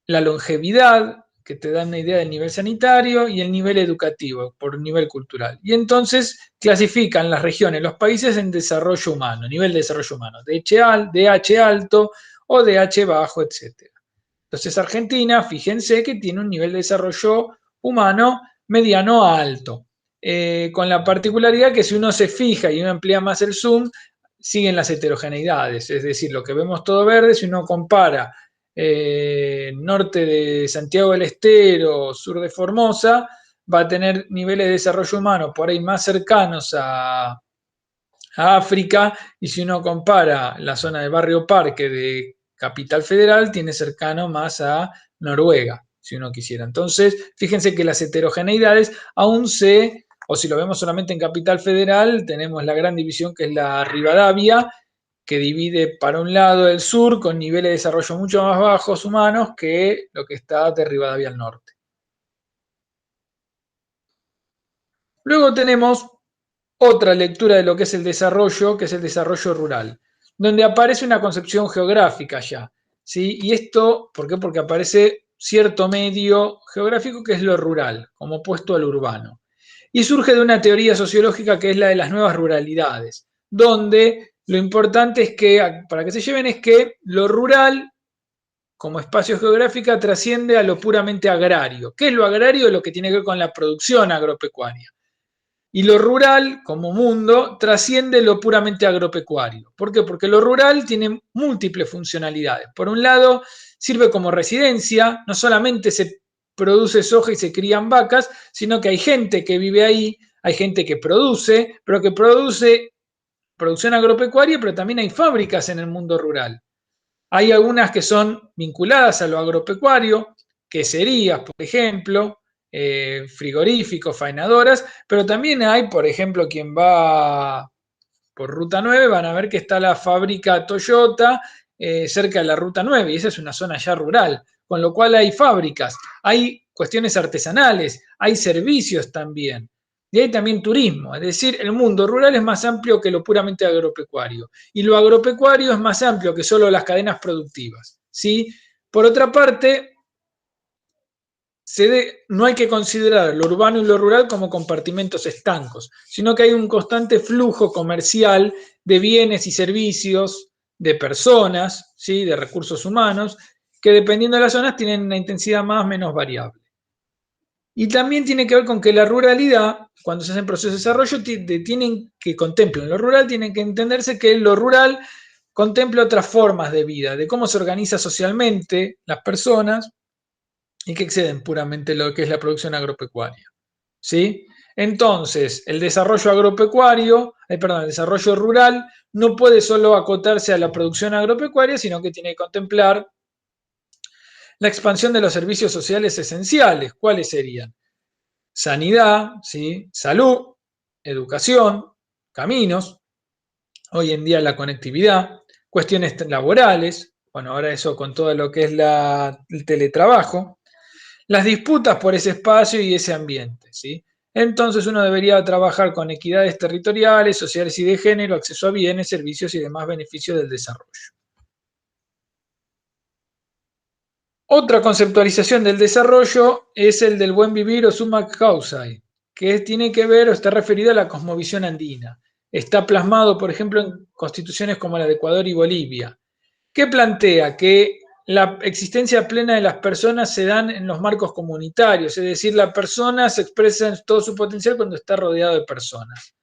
la longevidad, que te da una idea del nivel sanitario, y el nivel educativo, por nivel cultural. Y entonces clasifican las regiones, los países en desarrollo humano, nivel de desarrollo humano, DH alto o DH bajo, etc. Entonces Argentina, fíjense que tiene un nivel de desarrollo humano mediano a alto, con la particularidad que si uno se fija y uno amplía más el zoom, siguen las heterogeneidades, es decir, lo que vemos todo verde, si uno compara norte de Santiago del Estero, sur de Formosa, va a tener niveles de desarrollo humano por ahí más cercanos a África, y si uno compara la zona del Barrio Parque de Capital Federal, tiene cercano más a Noruega, si uno quisiera. Entonces, fíjense que las heterogeneidades aún o si lo vemos solamente en Capital Federal, tenemos la gran división que es la Rivadavia, que divide para un lado el sur con niveles de desarrollo mucho más bajos humanos que lo que está de Rivadavia al norte. Luego tenemos otra lectura de lo que es el desarrollo, que es el desarrollo rural, donde aparece una concepción geográfica ya, ¿sí? Y esto, ¿por qué? Porque aparece cierto medio geográfico que es lo rural, como opuesto al urbano. Y surge de una teoría sociológica que es la de las nuevas ruralidades, donde lo importante es que, para que se lleven, es que lo rural como espacio geográfico trasciende a lo puramente agrario. ¿Qué es lo agrario? Lo que tiene que ver con la producción agropecuaria. Y lo rural, como mundo, trasciende lo puramente agropecuario. ¿Por qué? Porque lo rural tiene múltiples funcionalidades. Por un lado, sirve como residencia, no solamente se produce soja y se crían vacas, sino que hay gente que vive ahí, hay gente que produce, pero que produce producción agropecuaria, pero también hay fábricas en el mundo rural. Hay algunas que son vinculadas a lo agropecuario, queserías, por ejemplo, frigoríficos, faenadoras, pero también hay, por ejemplo, quien va por Ruta 9, van a ver que está la fábrica Toyota cerca de la Ruta 9, y esa es una zona ya rural, con lo cual hay fábricas, hay cuestiones artesanales, hay servicios también. Y hay también turismo, es decir, el mundo rural es más amplio que lo puramente agropecuario. Y lo agropecuario es más amplio que solo las cadenas productivas, ¿sí? Por otra parte, no hay que considerar lo urbano y lo rural como compartimentos estancos, sino que hay un constante flujo comercial de bienes y servicios, de personas, ¿sí? De recursos humanos, que dependiendo de las zonas tienen una intensidad más o menos variable. Y también tiene que ver con que la ruralidad, cuando se hacen procesos de desarrollo, tienen que contemplar lo rural, tienen que entenderse que lo rural contempla otras formas de vida, de cómo se organiza socialmente las personas y que exceden puramente lo que es la producción agropecuaria, ¿sí? Entonces, el desarrollo agropecuario, el desarrollo rural no puede solo acotarse a la producción agropecuaria, sino que tiene que contemplar la expansión de los servicios sociales esenciales. ¿Cuáles serían? Sanidad, ¿sí? Salud, educación, caminos, hoy en día la conectividad, cuestiones laborales, bueno, ahora eso con todo lo que es el teletrabajo, las disputas por ese espacio y ese ambiente, ¿sí? Entonces uno debería trabajar con equidades territoriales, sociales y de género, acceso a bienes, servicios y demás beneficios del desarrollo. Otra conceptualización del desarrollo es el del buen vivir o summa causae, que tiene que ver o está referido a la cosmovisión andina. Está plasmado, por ejemplo, en constituciones como la de Ecuador y Bolivia, que plantea que la existencia plena de las personas se dan en los marcos comunitarios, es decir, la persona se expresa en todo su potencial cuando está rodeado de personas.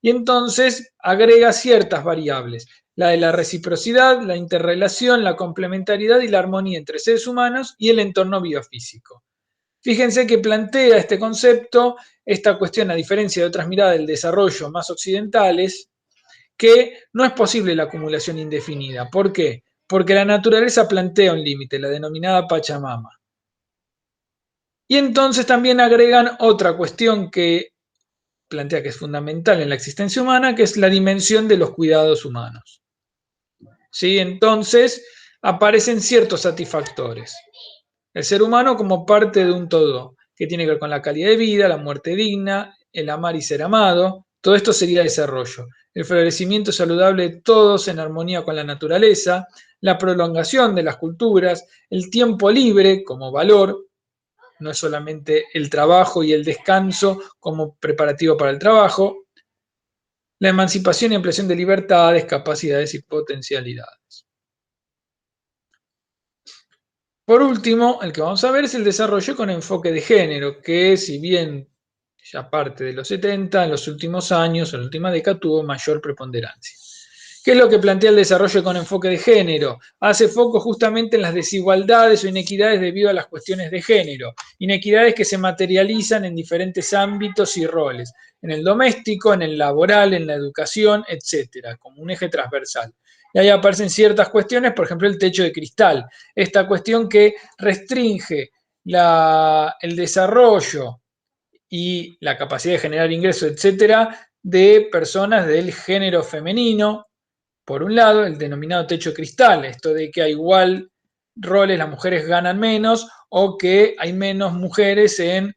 Y entonces agrega ciertas variables, la de la reciprocidad, la interrelación, la complementariedad y la armonía entre seres humanos y el entorno biofísico. Fíjense que plantea este concepto, esta cuestión, a diferencia de otras miradas del desarrollo más occidentales, que no es posible la acumulación indefinida. ¿Por qué? Porque la naturaleza plantea un límite, la denominada Pachamama. Y entonces también agregan otra cuestión que plantea que es fundamental en la existencia humana, que es la dimensión de los cuidados humanos. ¿Sí? Entonces aparecen ciertos satisfactores. El ser humano como parte de un todo, que tiene que ver con la calidad de vida, la muerte digna, el amar y ser amado. Todo esto sería desarrollo. El florecimiento saludable de todos en armonía con la naturaleza, la prolongación de las culturas, el tiempo libre como valor, no es solamente el trabajo y el descanso como preparativo para el trabajo, la emancipación y ampliación de libertades, capacidades y potencialidades. Por último, el que vamos a ver es el desarrollo con enfoque de género, que si bien ya parte de los 70, en los últimos años, en la última década, tuvo mayor preponderancia. ¿Qué es lo que plantea el desarrollo con enfoque de género? Hace foco justamente en las desigualdades o inequidades debido a las cuestiones de género, inequidades que se materializan en diferentes ámbitos y roles, en el doméstico, en el laboral, en la educación, etcétera, como un eje transversal. Y ahí aparecen ciertas cuestiones, por ejemplo, el techo de cristal, esta cuestión que restringe el desarrollo y la capacidad de generar ingresos, etcétera, de personas del género femenino. Por un lado, el denominado techo de cristal, esto de que a igual roles las mujeres ganan menos o que hay menos mujeres en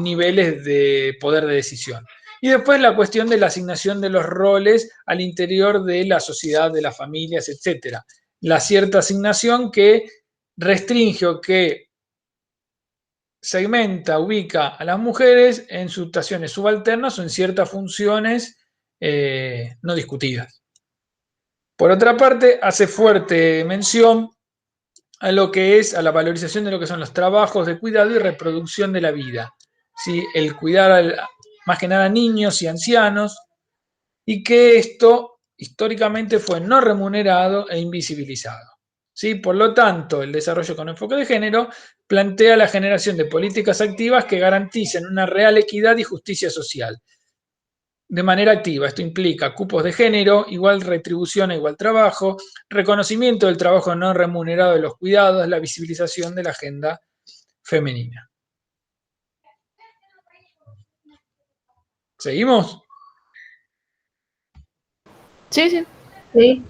niveles de poder de decisión. Y después la cuestión de la asignación de los roles al interior de la sociedad, de las familias, etcétera. La cierta asignación que restringe o que segmenta, ubica a las mujeres en situaciones subalternas o en ciertas funciones no discutidas. Por otra parte, hace fuerte mención a lo que es, a la valorización de lo que son los trabajos de cuidado y reproducción de la vida. ¿Sí? El cuidar más que nada a niños y ancianos, y que esto históricamente fue no remunerado e invisibilizado. ¿Sí? Por lo tanto, el desarrollo con enfoque de género plantea la generación de políticas activas que garanticen una real equidad y justicia social. De manera activa, esto implica cupos de género, igual retribución a igual trabajo, reconocimiento del trabajo no remunerado de los cuidados, la visibilización de la agenda femenina. ¿Seguimos? Sí, sí. Sí.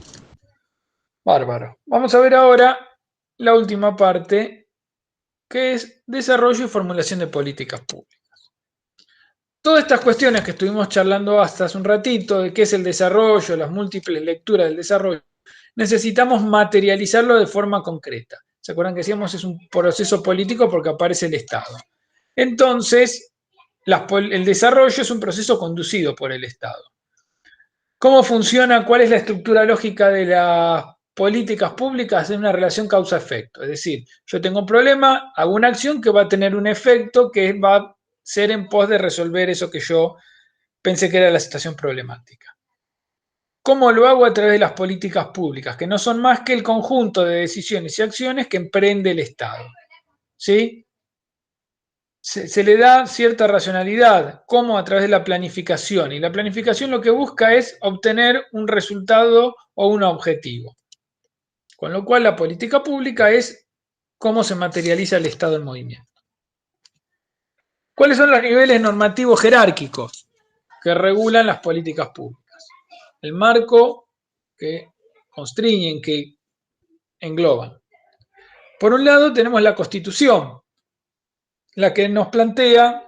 Bárbaro. Vamos a ver ahora la última parte, que es desarrollo y formulación de políticas públicas. Todas estas cuestiones que estuvimos charlando hasta hace un ratito, de qué es el desarrollo, las múltiples lecturas del desarrollo, necesitamos materializarlo de forma concreta. ¿Se acuerdan que decíamos es un proceso político porque aparece el Estado? Entonces, el desarrollo es un proceso conducido por el Estado. ¿Cómo funciona? ¿Cuál es la estructura lógica de las políticas públicas? Es una relación causa-efecto. Es decir, yo tengo un problema, hago una acción que va a tener un efecto que va a ser en pos de resolver eso que yo pensé que era la situación problemática. ¿Cómo lo hago? A través de las políticas públicas, que no son más que el conjunto de decisiones y acciones que emprende el Estado. ¿Sí? Se le da cierta racionalidad, como a través de la planificación. Y la planificación lo que busca es obtener un resultado o un objetivo. Con lo cual la política pública es cómo se materializa el Estado en movimiento. ¿Cuáles son los niveles normativos jerárquicos que regulan las políticas públicas? El marco que constriñen, que engloban. Por un lado tenemos la Constitución, la que nos plantea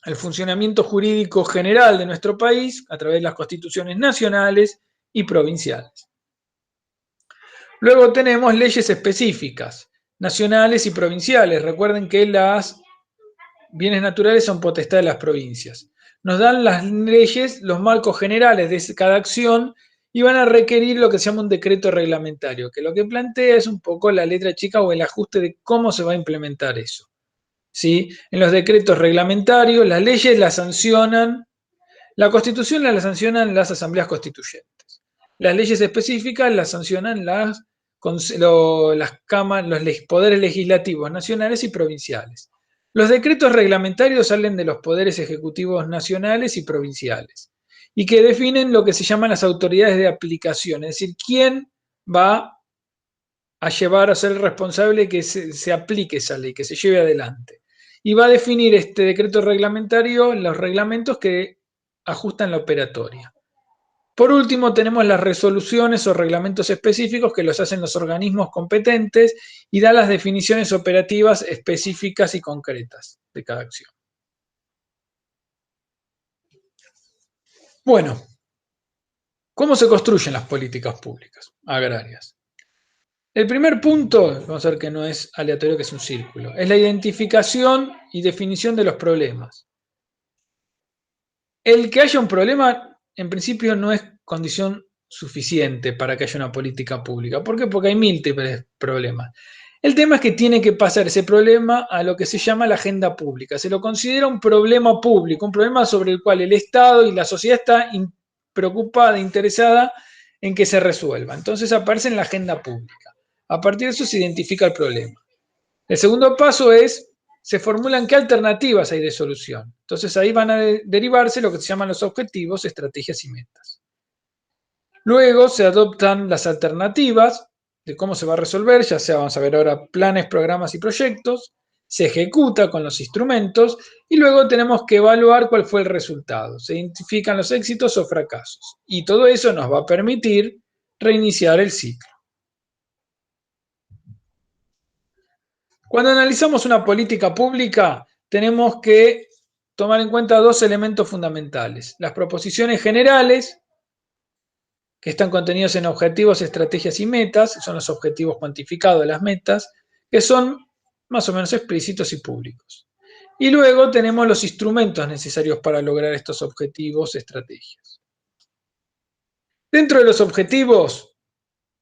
el funcionamiento jurídico general de nuestro país a través de las constituciones nacionales y provinciales. Luego tenemos leyes específicas, nacionales y provinciales. Recuerden que los bienes naturales son potestad de las provincias. Nos dan las leyes, los marcos generales de cada acción y van a requerir lo que se llama un decreto reglamentario, que lo que plantea es un poco la letra chica o el ajuste de cómo se va a implementar eso. ¿Sí? En los decretos reglamentarios, las leyes las sancionan, la Constitución la sancionan las asambleas constituyentes. Las leyes específicas las sancionan las cámaras, los poderes legislativos nacionales y provinciales. Los decretos reglamentarios salen de los poderes ejecutivos nacionales y provinciales y que definen lo que se llaman las autoridades de aplicación, es decir, quién va a llevar a ser el responsable que se aplique esa ley, que se lleve adelante. Y va a definir este decreto reglamentario los reglamentos que ajustan la operatoria. Por último, tenemos las resoluciones o reglamentos específicos que los hacen los organismos competentes y dan las definiciones operativas específicas y concretas de cada acción. Bueno, ¿cómo se construyen las políticas públicas agrarias? El primer punto, vamos a ver que no es aleatorio, que es un círculo, es la identificación y definición de los problemas. El que haya un problema, en principio, no es condición suficiente para que haya una política pública. ¿Por qué? Porque hay múltiples problemas. El tema es que tiene que pasar ese problema a lo que se llama la agenda pública. Se lo considera un problema público, un problema sobre el cual el Estado y la sociedad está preocupada, interesada en que se resuelva. Entonces aparece en la agenda pública. A partir de eso se identifica el problema. El segundo paso es, se formulan qué alternativas hay de solución. Entonces ahí van a derivarse lo que se llaman los objetivos, estrategias y metas. Luego se adoptan las alternativas de cómo se va a resolver, ya sea, vamos a ver ahora, planes, programas y proyectos, se ejecuta con los instrumentos y luego tenemos que evaluar cuál fue el resultado. Se identifican los éxitos o fracasos. Y todo eso nos va a permitir reiniciar el ciclo. Cuando analizamos una política pública, tenemos que tomar en cuenta dos elementos fundamentales. Las proposiciones generales, que están contenidos en objetivos, estrategias y metas, son los objetivos cuantificados de las metas, que son más o menos explícitos y públicos. Y luego tenemos los instrumentos necesarios para lograr estos objetivos, estrategias. Dentro de los objetivos,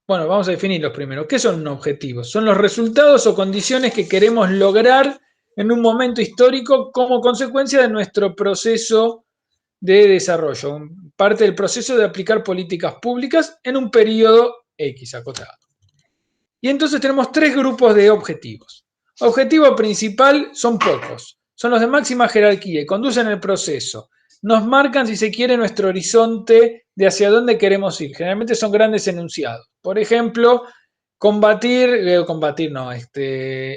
bueno, vamos a definirlos primero. ¿Qué son objetivos? Son los resultados o condiciones que queremos lograr en un momento histórico como consecuencia de nuestro proceso de desarrollo, parte del proceso de aplicar políticas públicas en un periodo X acotado. Y entonces tenemos tres grupos de objetivos. Objetivo principal son pocos, son los de máxima jerarquía y conducen el proceso. Nos marcan, si se quiere, nuestro horizonte de hacia dónde queremos ir. Generalmente son grandes enunciados. Por ejemplo,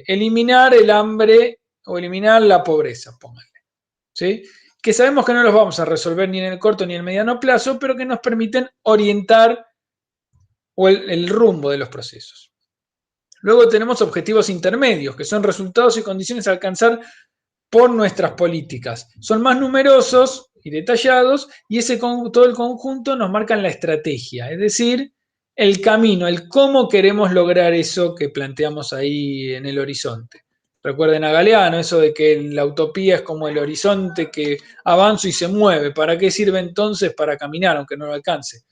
eliminar el hambre o eliminar la pobreza, pónganle. ¿Sí? Que sabemos que no los vamos a resolver ni en el corto ni en el mediano plazo, pero que nos permiten orientar el rumbo de los procesos. Luego tenemos objetivos intermedios, que son resultados y condiciones a alcanzar por nuestras políticas. Son más numerosos y detallados y todo el conjunto nos marcan la estrategia, es decir, el camino, el cómo queremos lograr eso que planteamos ahí en el horizonte. Recuerden a Galeano, eso de que la utopía es como el horizonte que avanza y se mueve. ¿Para qué sirve entonces? Para caminar, aunque no lo alcance.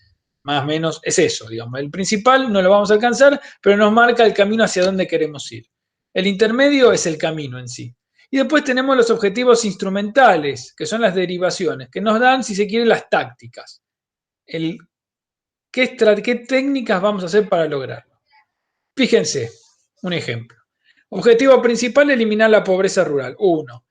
Más o menos es eso, digamos. El principal no lo vamos a alcanzar, pero nos marca el camino hacia dónde queremos ir. El intermedio es el camino en sí. Y después tenemos los objetivos instrumentales, que son las derivaciones, que nos dan, si se quiere, las tácticas. ¿Qué técnicas vamos a hacer para lograrlo? Fíjense, un ejemplo. Objetivo principal, eliminar la pobreza rural. 1.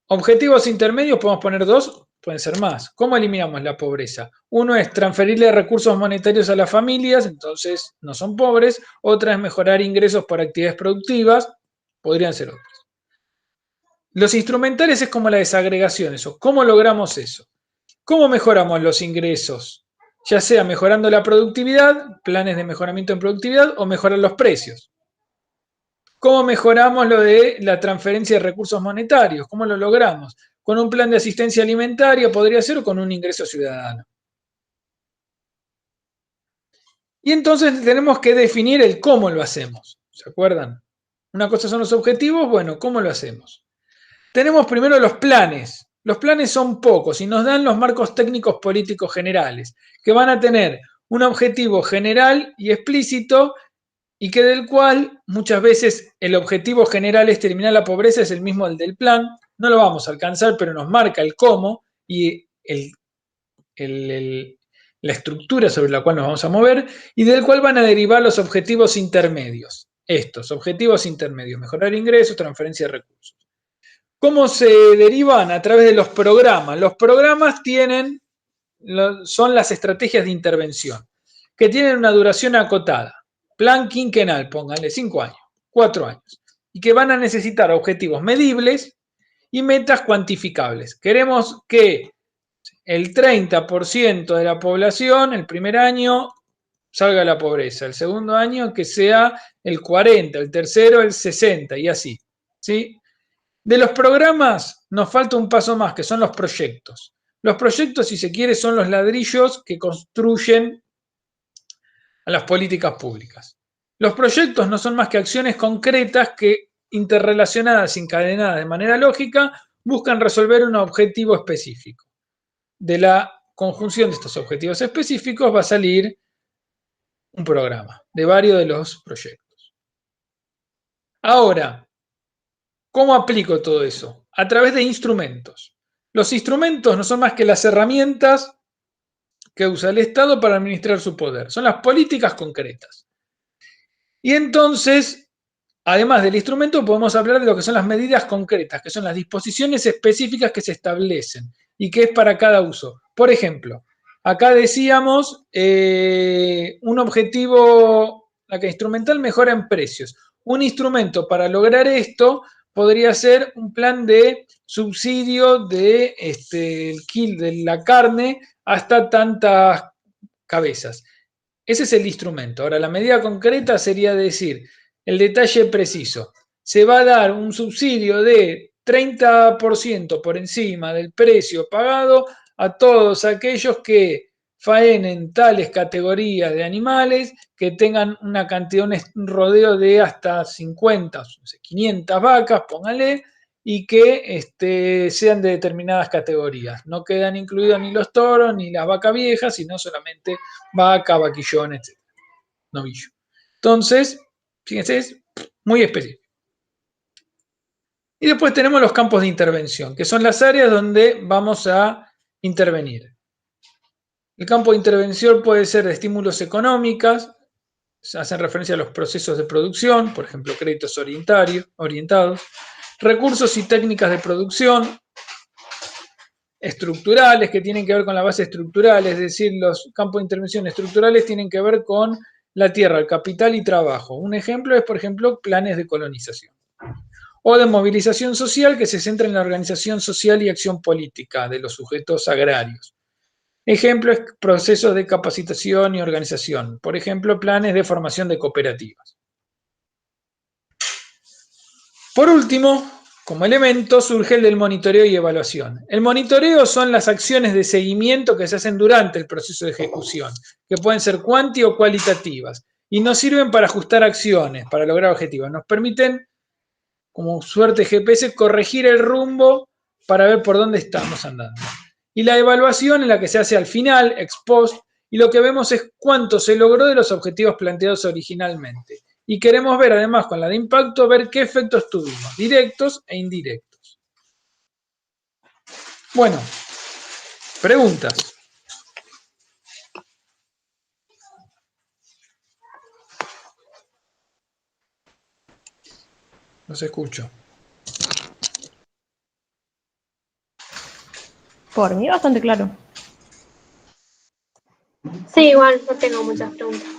Objetivos intermedios, podemos poner 2, pueden ser más. ¿Cómo eliminamos la pobreza? Uno es transferirle recursos monetarios a las familias, entonces no son pobres. Otra es mejorar ingresos por actividades productivas, podrían ser otras. Los instrumentales es como la desagregación, eso. ¿Cómo logramos eso? ¿Cómo mejoramos los ingresos? Ya sea mejorando la productividad, planes de mejoramiento en productividad, o mejorar los precios. ¿Cómo mejoramos lo de la transferencia de recursos monetarios? ¿Cómo lo logramos? Con un plan de asistencia alimentaria podría ser o con un ingreso ciudadano. Y entonces tenemos que definir el cómo lo hacemos. ¿Se acuerdan? Una cosa son los objetivos, bueno, ¿cómo lo hacemos? Tenemos primero los planes. Los planes son pocos y nos dan los marcos técnicos políticos generales, que van a tener un objetivo general y explícito y que del cual muchas veces el objetivo general es terminar la pobreza, es el mismo del plan, no lo vamos a alcanzar, pero nos marca el cómo y la estructura sobre la cual nos vamos a mover, y del cual van a derivar los objetivos intermedios. Estos objetivos intermedios, mejorar ingresos, transferencia de recursos. ¿Cómo se derivan? A través de los programas. Los programas son las estrategias de intervención, que tienen una duración acotada. Plan quinquenal, pónganle 5 años, 4 años, y que van a necesitar objetivos medibles y metas cuantificables. Queremos que el 30% de la población el primer año salga de la pobreza, el segundo año que sea el 40%, el tercero el 60% y así, ¿sí? De los programas nos falta un paso más, que son los proyectos. Los proyectos, si se quiere, son los ladrillos que construyen a las políticas públicas. Los proyectos no son más que acciones concretas que, interrelacionadas, encadenadas de manera lógica, buscan resolver un objetivo específico. De la conjunción de estos objetivos específicos va a salir un programa de varios de los proyectos. Ahora, ¿cómo aplico todo eso? A través de instrumentos. Los instrumentos no son más que las herramientas que usa el Estado para administrar su poder. Son las políticas concretas. Y entonces, además del instrumento, podemos hablar de lo que son las medidas concretas, que son las disposiciones específicas que se establecen y que es para cada uso. Por ejemplo, acá decíamos un objetivo, acá instrumental, mejora en precios. Un instrumento para lograr esto podría ser un plan de subsidio de, de la carne hasta tantas cabezas. Ese es el instrumento. Ahora, la medida concreta sería decir, el detalle preciso. Se va a dar un subsidio de 30% por encima del precio pagado a todos aquellos que faenen tales categorías de animales, que tengan una cantidad, un rodeo de hasta 50, 500 vacas, póngale, y que sean de determinadas categorías. No quedan incluidos ni los toros ni las vacas viejas, sino solamente vaca, vaquillón, etc. Novillo. Entonces, fíjense, es muy específico. Y después tenemos los campos de intervención, que son las áreas donde vamos a intervenir. El campo de intervención puede ser de estímulos económicos, hacen referencia a los procesos de producción, por ejemplo, créditos orientados, recursos y técnicas de producción, estructurales, que tienen que ver con la base estructural, es decir, los campos de intervención estructurales tienen que ver con la tierra, el capital y trabajo. Un ejemplo es, por ejemplo, planes de colonización. O de movilización social, que se centra en la organización social y acción política de los sujetos agrarios. Ejemplo es procesos de capacitación y organización. Por ejemplo, planes de formación de cooperativas. Por último, como elemento, surge el del monitoreo y evaluación. El monitoreo son las acciones de seguimiento que se hacen durante el proceso de ejecución, que pueden ser cuanti o cualitativas, y nos sirven para ajustar acciones, para lograr objetivos. Nos permiten, como suerte GPS, corregir el rumbo para ver por dónde estamos andando. Y la evaluación es la que se hace al final, ex post, y lo que vemos es cuánto se logró de los objetivos planteados originalmente. Y queremos ver, además, con la de impacto, ver qué efectos tuvimos, directos e indirectos. Bueno, preguntas. Los escucho. Por mí bastante claro. Sí, igual, no tengo muchas preguntas.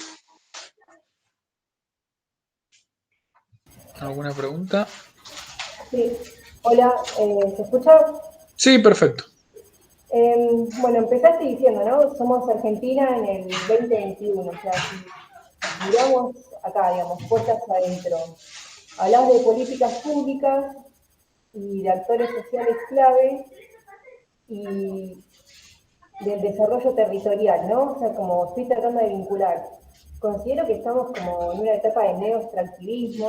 ¿Alguna pregunta? Sí, hola, ¿se escucha? Sí, perfecto. Bueno, empezaste diciendo, ¿no? Somos Argentina en el 2021, o sea, si miramos acá, digamos, puertas adentro, hablas de políticas públicas y de actores sociales clave y del desarrollo territorial, ¿no? O sea, como estoy tratando de vincular. Considero que estamos como en una etapa de neoextractivismo,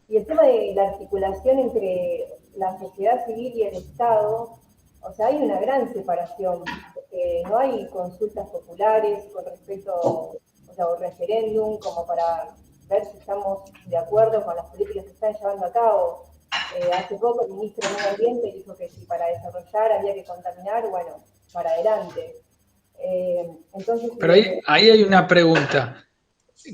y el tema de la articulación entre la sociedad civil y el Estado, o sea, hay una gran separación, porque no hay consultas populares con respecto, o sea, o referéndum, como para ver si estamos de acuerdo con las políticas que están llevando a cabo. Hace poco el ministro de Medio Ambiente dijo que si para desarrollar había que contaminar, bueno, para adelante. Entonces, pero ahí hay una pregunta.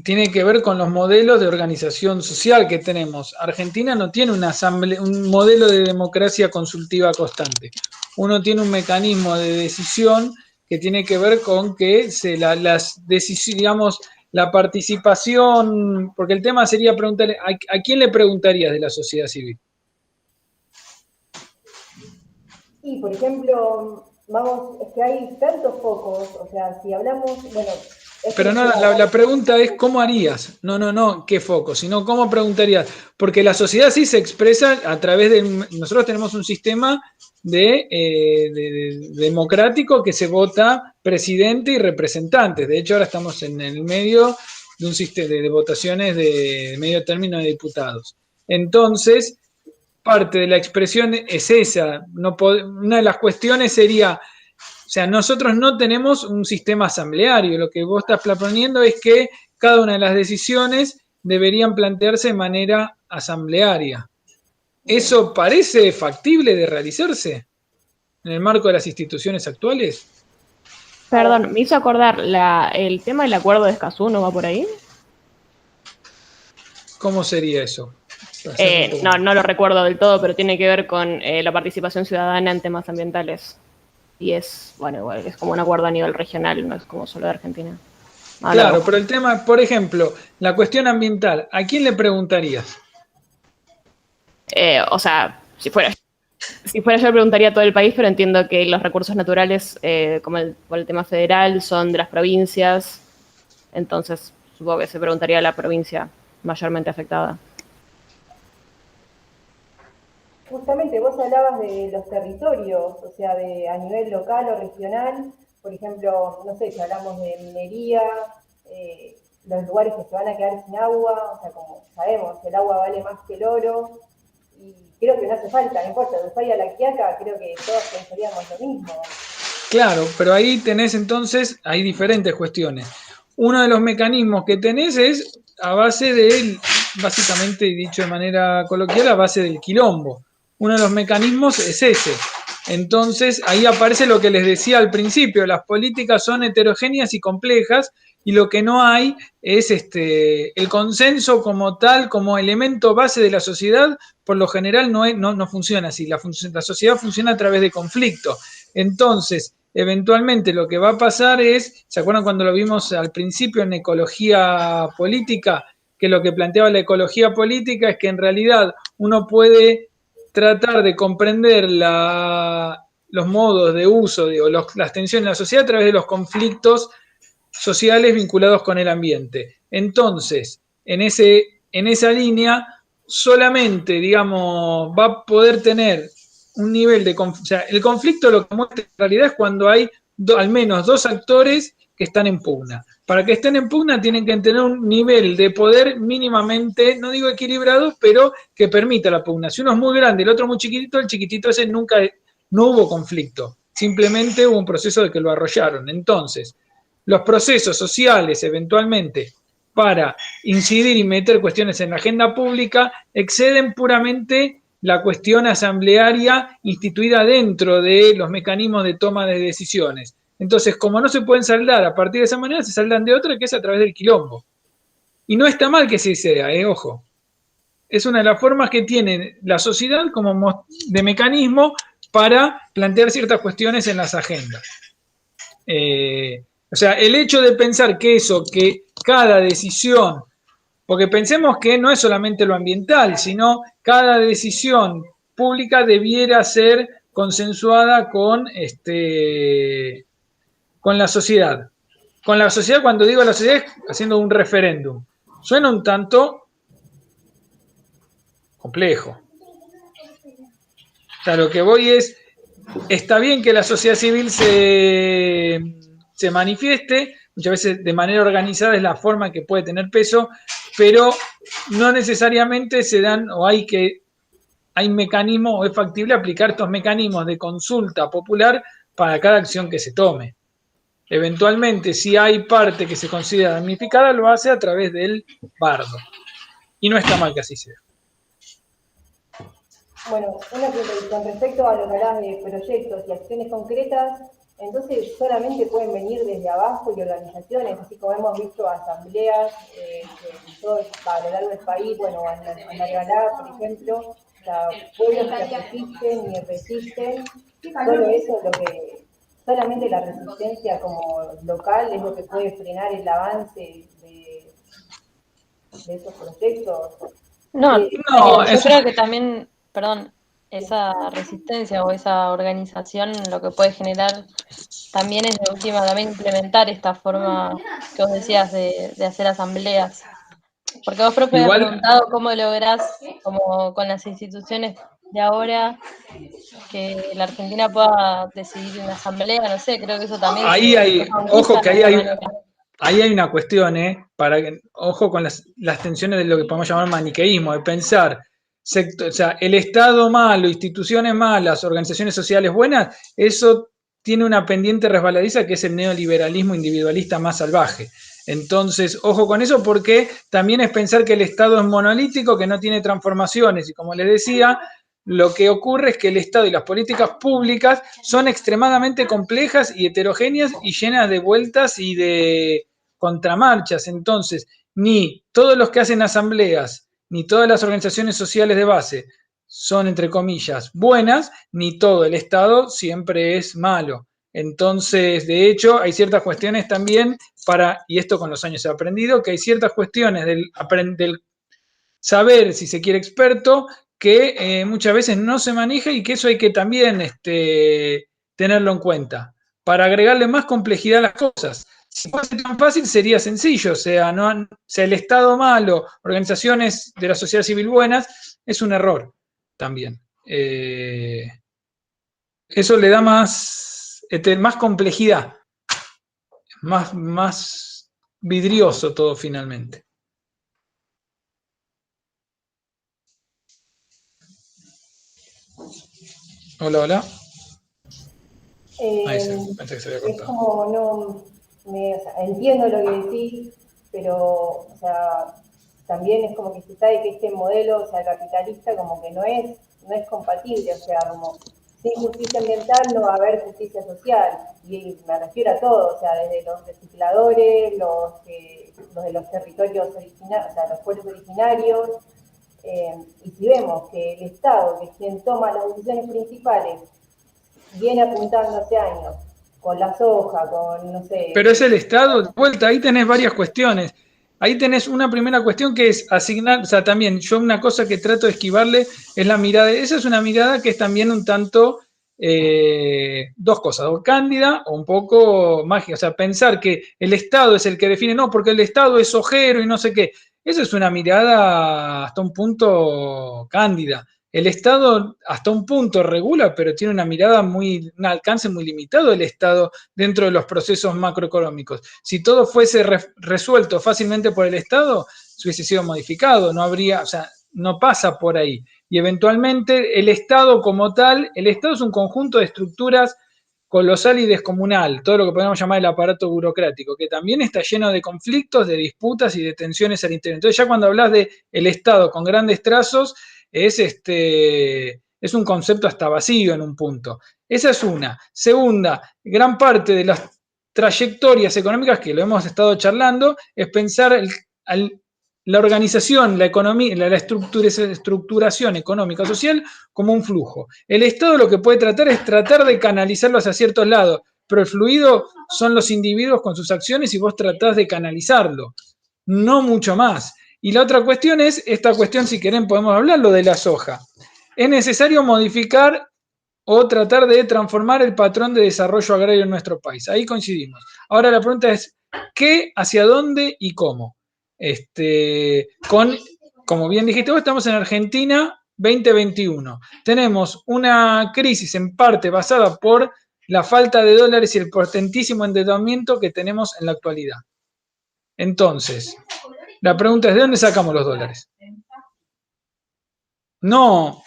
Tiene que ver con los modelos de organización social que tenemos. Argentina no tiene una un modelo de democracia consultiva constante. Uno tiene un mecanismo de decisión que tiene que ver con que las decisiones, digamos, la participación, porque el tema sería preguntarle, ¿a quién le preguntarías de la sociedad civil? Y, por ejemplo, vamos, es que hay tantos focos, o sea, si hablamos, bueno... Pero no, la pregunta es ¿cómo harías? No, ¿qué foco? Sino ¿cómo preguntarías? Porque la sociedad sí se expresa a través de... Nosotros tenemos un sistema de democrático que se vota presidente y representantes. De hecho, ahora estamos en el medio de un sistema de votaciones de medio término de diputados. Entonces, parte de la expresión es esa. Una de las cuestiones sería, o sea, nosotros no tenemos un sistema asambleario. Lo que vos estás proponiendo es que cada una de las decisiones deberían plantearse de manera asamblearia. ¿Eso parece factible de realizarse en el marco de las instituciones actuales? Perdón, me hizo acordar, el tema del acuerdo de Escazú, ¿no va por ahí? ¿Cómo sería eso? No lo recuerdo del todo, pero tiene que ver con la participación ciudadana en temas ambientales. Y es, bueno, igual, es como un acuerdo a nivel regional, no es como solo de Argentina. Claro, pero el tema, por ejemplo, la cuestión ambiental, ¿a quién le preguntarías? O sea, si fuera yo le preguntaría a todo el país, pero entiendo que los recursos naturales, como por el tema federal, son de las provincias. Entonces, supongo que se preguntaría a la provincia mayormente afectada. Justamente vos hablabas de los territorios, o sea, a nivel local o regional, por ejemplo, no sé, si hablamos de minería, los lugares que se van a quedar sin agua, o sea, como sabemos, el agua vale más que el oro, y creo que no hace falta, no importa, de Ushuaia a La Quiaca, creo que todos pensaríamos lo mismo. Claro, pero ahí tenés entonces, hay diferentes cuestiones. Uno de los mecanismos que tenés es a base del, básicamente dicho de manera coloquial, a base del quilombo. Uno de los mecanismos es ese. Entonces ahí aparece lo que les decía al principio, las políticas son heterogéneas y complejas y lo que no hay es el consenso como tal, como elemento base de la sociedad, por lo general no funciona así, la sociedad funciona a través de conflicto. Entonces, eventualmente lo que va a pasar es, ¿se acuerdan cuando lo vimos al principio en ecología política? Que lo que planteaba la ecología política es que en realidad uno puede tratar de comprender los modos de uso o las tensiones en la sociedad a través de los conflictos sociales vinculados con el ambiente. Entonces, en esa línea, solamente, digamos, va a poder tener un nivel de... O sea, el conflicto lo que muestra en realidad es cuando hay al menos dos actores que están en pugna. Para que estén en pugna tienen que tener un nivel de poder mínimamente, no digo equilibrado, pero que permita la pugna. Si uno es muy grande y el otro muy chiquitito, el chiquitito ese no hubo conflicto. Simplemente hubo un proceso de que lo arrollaron. Entonces, los procesos sociales, eventualmente, para incidir y meter cuestiones en la agenda pública, exceden puramente la cuestión asamblearia instituida dentro de los mecanismos de toma de decisiones. Entonces, como no se pueden saldar a partir de esa manera, se saldan de otra que es a través del quilombo. Y no está mal que se sea, ojo. Es una de las formas que tiene la sociedad como de mecanismo para plantear ciertas cuestiones en las agendas. O sea, el hecho de pensar que cada decisión, porque pensemos que no es solamente lo ambiental, sino cada decisión pública debiera ser consensuada con la sociedad. Con la sociedad, cuando digo la sociedad, es haciendo un referéndum. Suena un tanto complejo. O sea, lo que voy es, está bien que la sociedad civil se manifieste, muchas veces de manera organizada es la forma que puede tener peso, pero no necesariamente se dan o hay mecanismos o es factible aplicar estos mecanismos de consulta popular para cada acción que se tome. Eventualmente, si hay parte que se considera damnificada, lo hace a través del bardo. Y no está mal que así sea. Bueno, una pregunta con respecto a lo que hablabas de proyectos y acciones concretas, entonces solamente pueden venir desde abajo y organizaciones, así como hemos visto asambleas a lo largo del país, bueno, en Margalá, por ejemplo, o sea, pueblos que resisten y resisten, solo eso es lo que, solamente la resistencia como local es lo que puede frenar el avance de esos proyectos. Yo creo que también, esa resistencia o esa organización lo que puede generar también es de última también implementar esta forma que vos decías de hacer asambleas. Porque vos propio habías preguntado cómo lográs, como con las instituciones de ahora, que la Argentina pueda decidir en asamblea, no sé, creo que eso también... Ojo que ahí hay... ahí hay una cuestión, ojo con las tensiones de lo que podemos llamar maniqueísmo, de pensar, o sea, el Estado malo, instituciones malas, organizaciones sociales buenas, eso tiene una pendiente resbaladiza que es el neoliberalismo individualista más salvaje. Entonces, ojo con eso porque también es pensar que el Estado es monolítico, que no tiene transformaciones y como les decía, lo que ocurre es que el Estado y las políticas públicas son extremadamente complejas y heterogéneas y llenas de vueltas y de contramarchas. Entonces, ni todos los que hacen asambleas, ni todas las organizaciones sociales de base son, entre comillas, buenas, ni todo el Estado siempre es malo. Entonces, de hecho, hay ciertas cuestiones también y esto con los años se ha aprendido, que hay ciertas cuestiones del saber, si se quiere, experto, que muchas veces no se maneja y que eso hay que también tenerlo en cuenta para agregarle más complejidad a las cosas. Si fuese tan fácil sería sencillo, o sea, el Estado malo, organizaciones de la sociedad civil buenas, es un error también. Eso le da más complejidad, más vidrioso todo finalmente. Hola, hola. Ahí sí, pensé que se había cortado. Es como o sea, entiendo lo que decís, pero o sea, también es como que se sabe que este modelo, o sea, capitalista, como que no es compatible, o sea, como sin justicia ambiental no va a haber justicia social, y me refiero a todo, o sea, desde los recicladores, los de los territorios originarios, o sea, los pueblos originarios, y si vemos que el Estado, que es quien toma las decisiones principales, viene apuntando hace años, con la soja, con, no sé... Pero es el Estado, de vuelta, ahí tenés varias cuestiones. Ahí tenés una primera cuestión que es asignar, o sea, también yo una cosa que trato de esquivarle es la mirada, esa es una mirada que es también un tanto, dos cosas, o cándida o un poco mágica, o sea, pensar que el Estado es el que define, no, porque el Estado es ojero y no sé qué, esa es una mirada hasta un punto cándida. El Estado hasta un punto regula, pero tiene una mirada un alcance muy limitado el Estado dentro de los procesos macroeconómicos. Si todo fuese resuelto fácilmente por el Estado, se hubiese sido modificado, no habría, o sea, no pasa por ahí. Y eventualmente el Estado como tal, el Estado es un conjunto de estructuras colosal y descomunal, todo lo que podemos llamar el aparato burocrático, que también está lleno de conflictos, de disputas y de tensiones al interior. Entonces ya cuando hablas de el Estado con grandes trazos, es un concepto hasta vacío en un punto. Esa es una. Segunda, gran parte de las trayectorias económicas que lo hemos estado charlando es pensar la organización, la economía, la estructuración económica social como un flujo. El Estado lo que puede tratar es tratar de canalizarlo hacia ciertos lados, pero el fluido son los individuos con sus acciones y vos tratás de canalizarlo, no mucho más. Y la otra cuestión es, esta cuestión si quieren podemos hablar, lo de la soja. Es necesario modificar o tratar de transformar el patrón de desarrollo agrario en nuestro país. Ahí coincidimos. Ahora la pregunta es, ¿qué, hacia dónde y cómo? Como bien dijiste vos, estamos en Argentina 2021. Tenemos una crisis en parte basada por la falta de dólares y el potentísimo endeudamiento que tenemos en la actualidad. Entonces, la pregunta es, ¿de dónde sacamos los dólares? No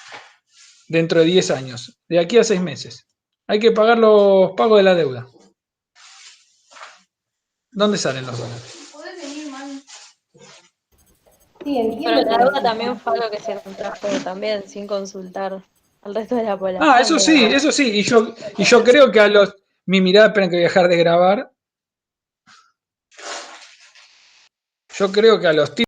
dentro de 10 años, de aquí a 6 meses. Hay que pagar los pagos de la deuda. ¿Dónde salen los dólares? Sí, entiendo. Pero la deuda también fue algo que se contrajo también sin consultar al resto de la población. Ah, eso sí. Y yo creo que mi mirada, esperen que voy a dejar de grabar. Yo creo que a los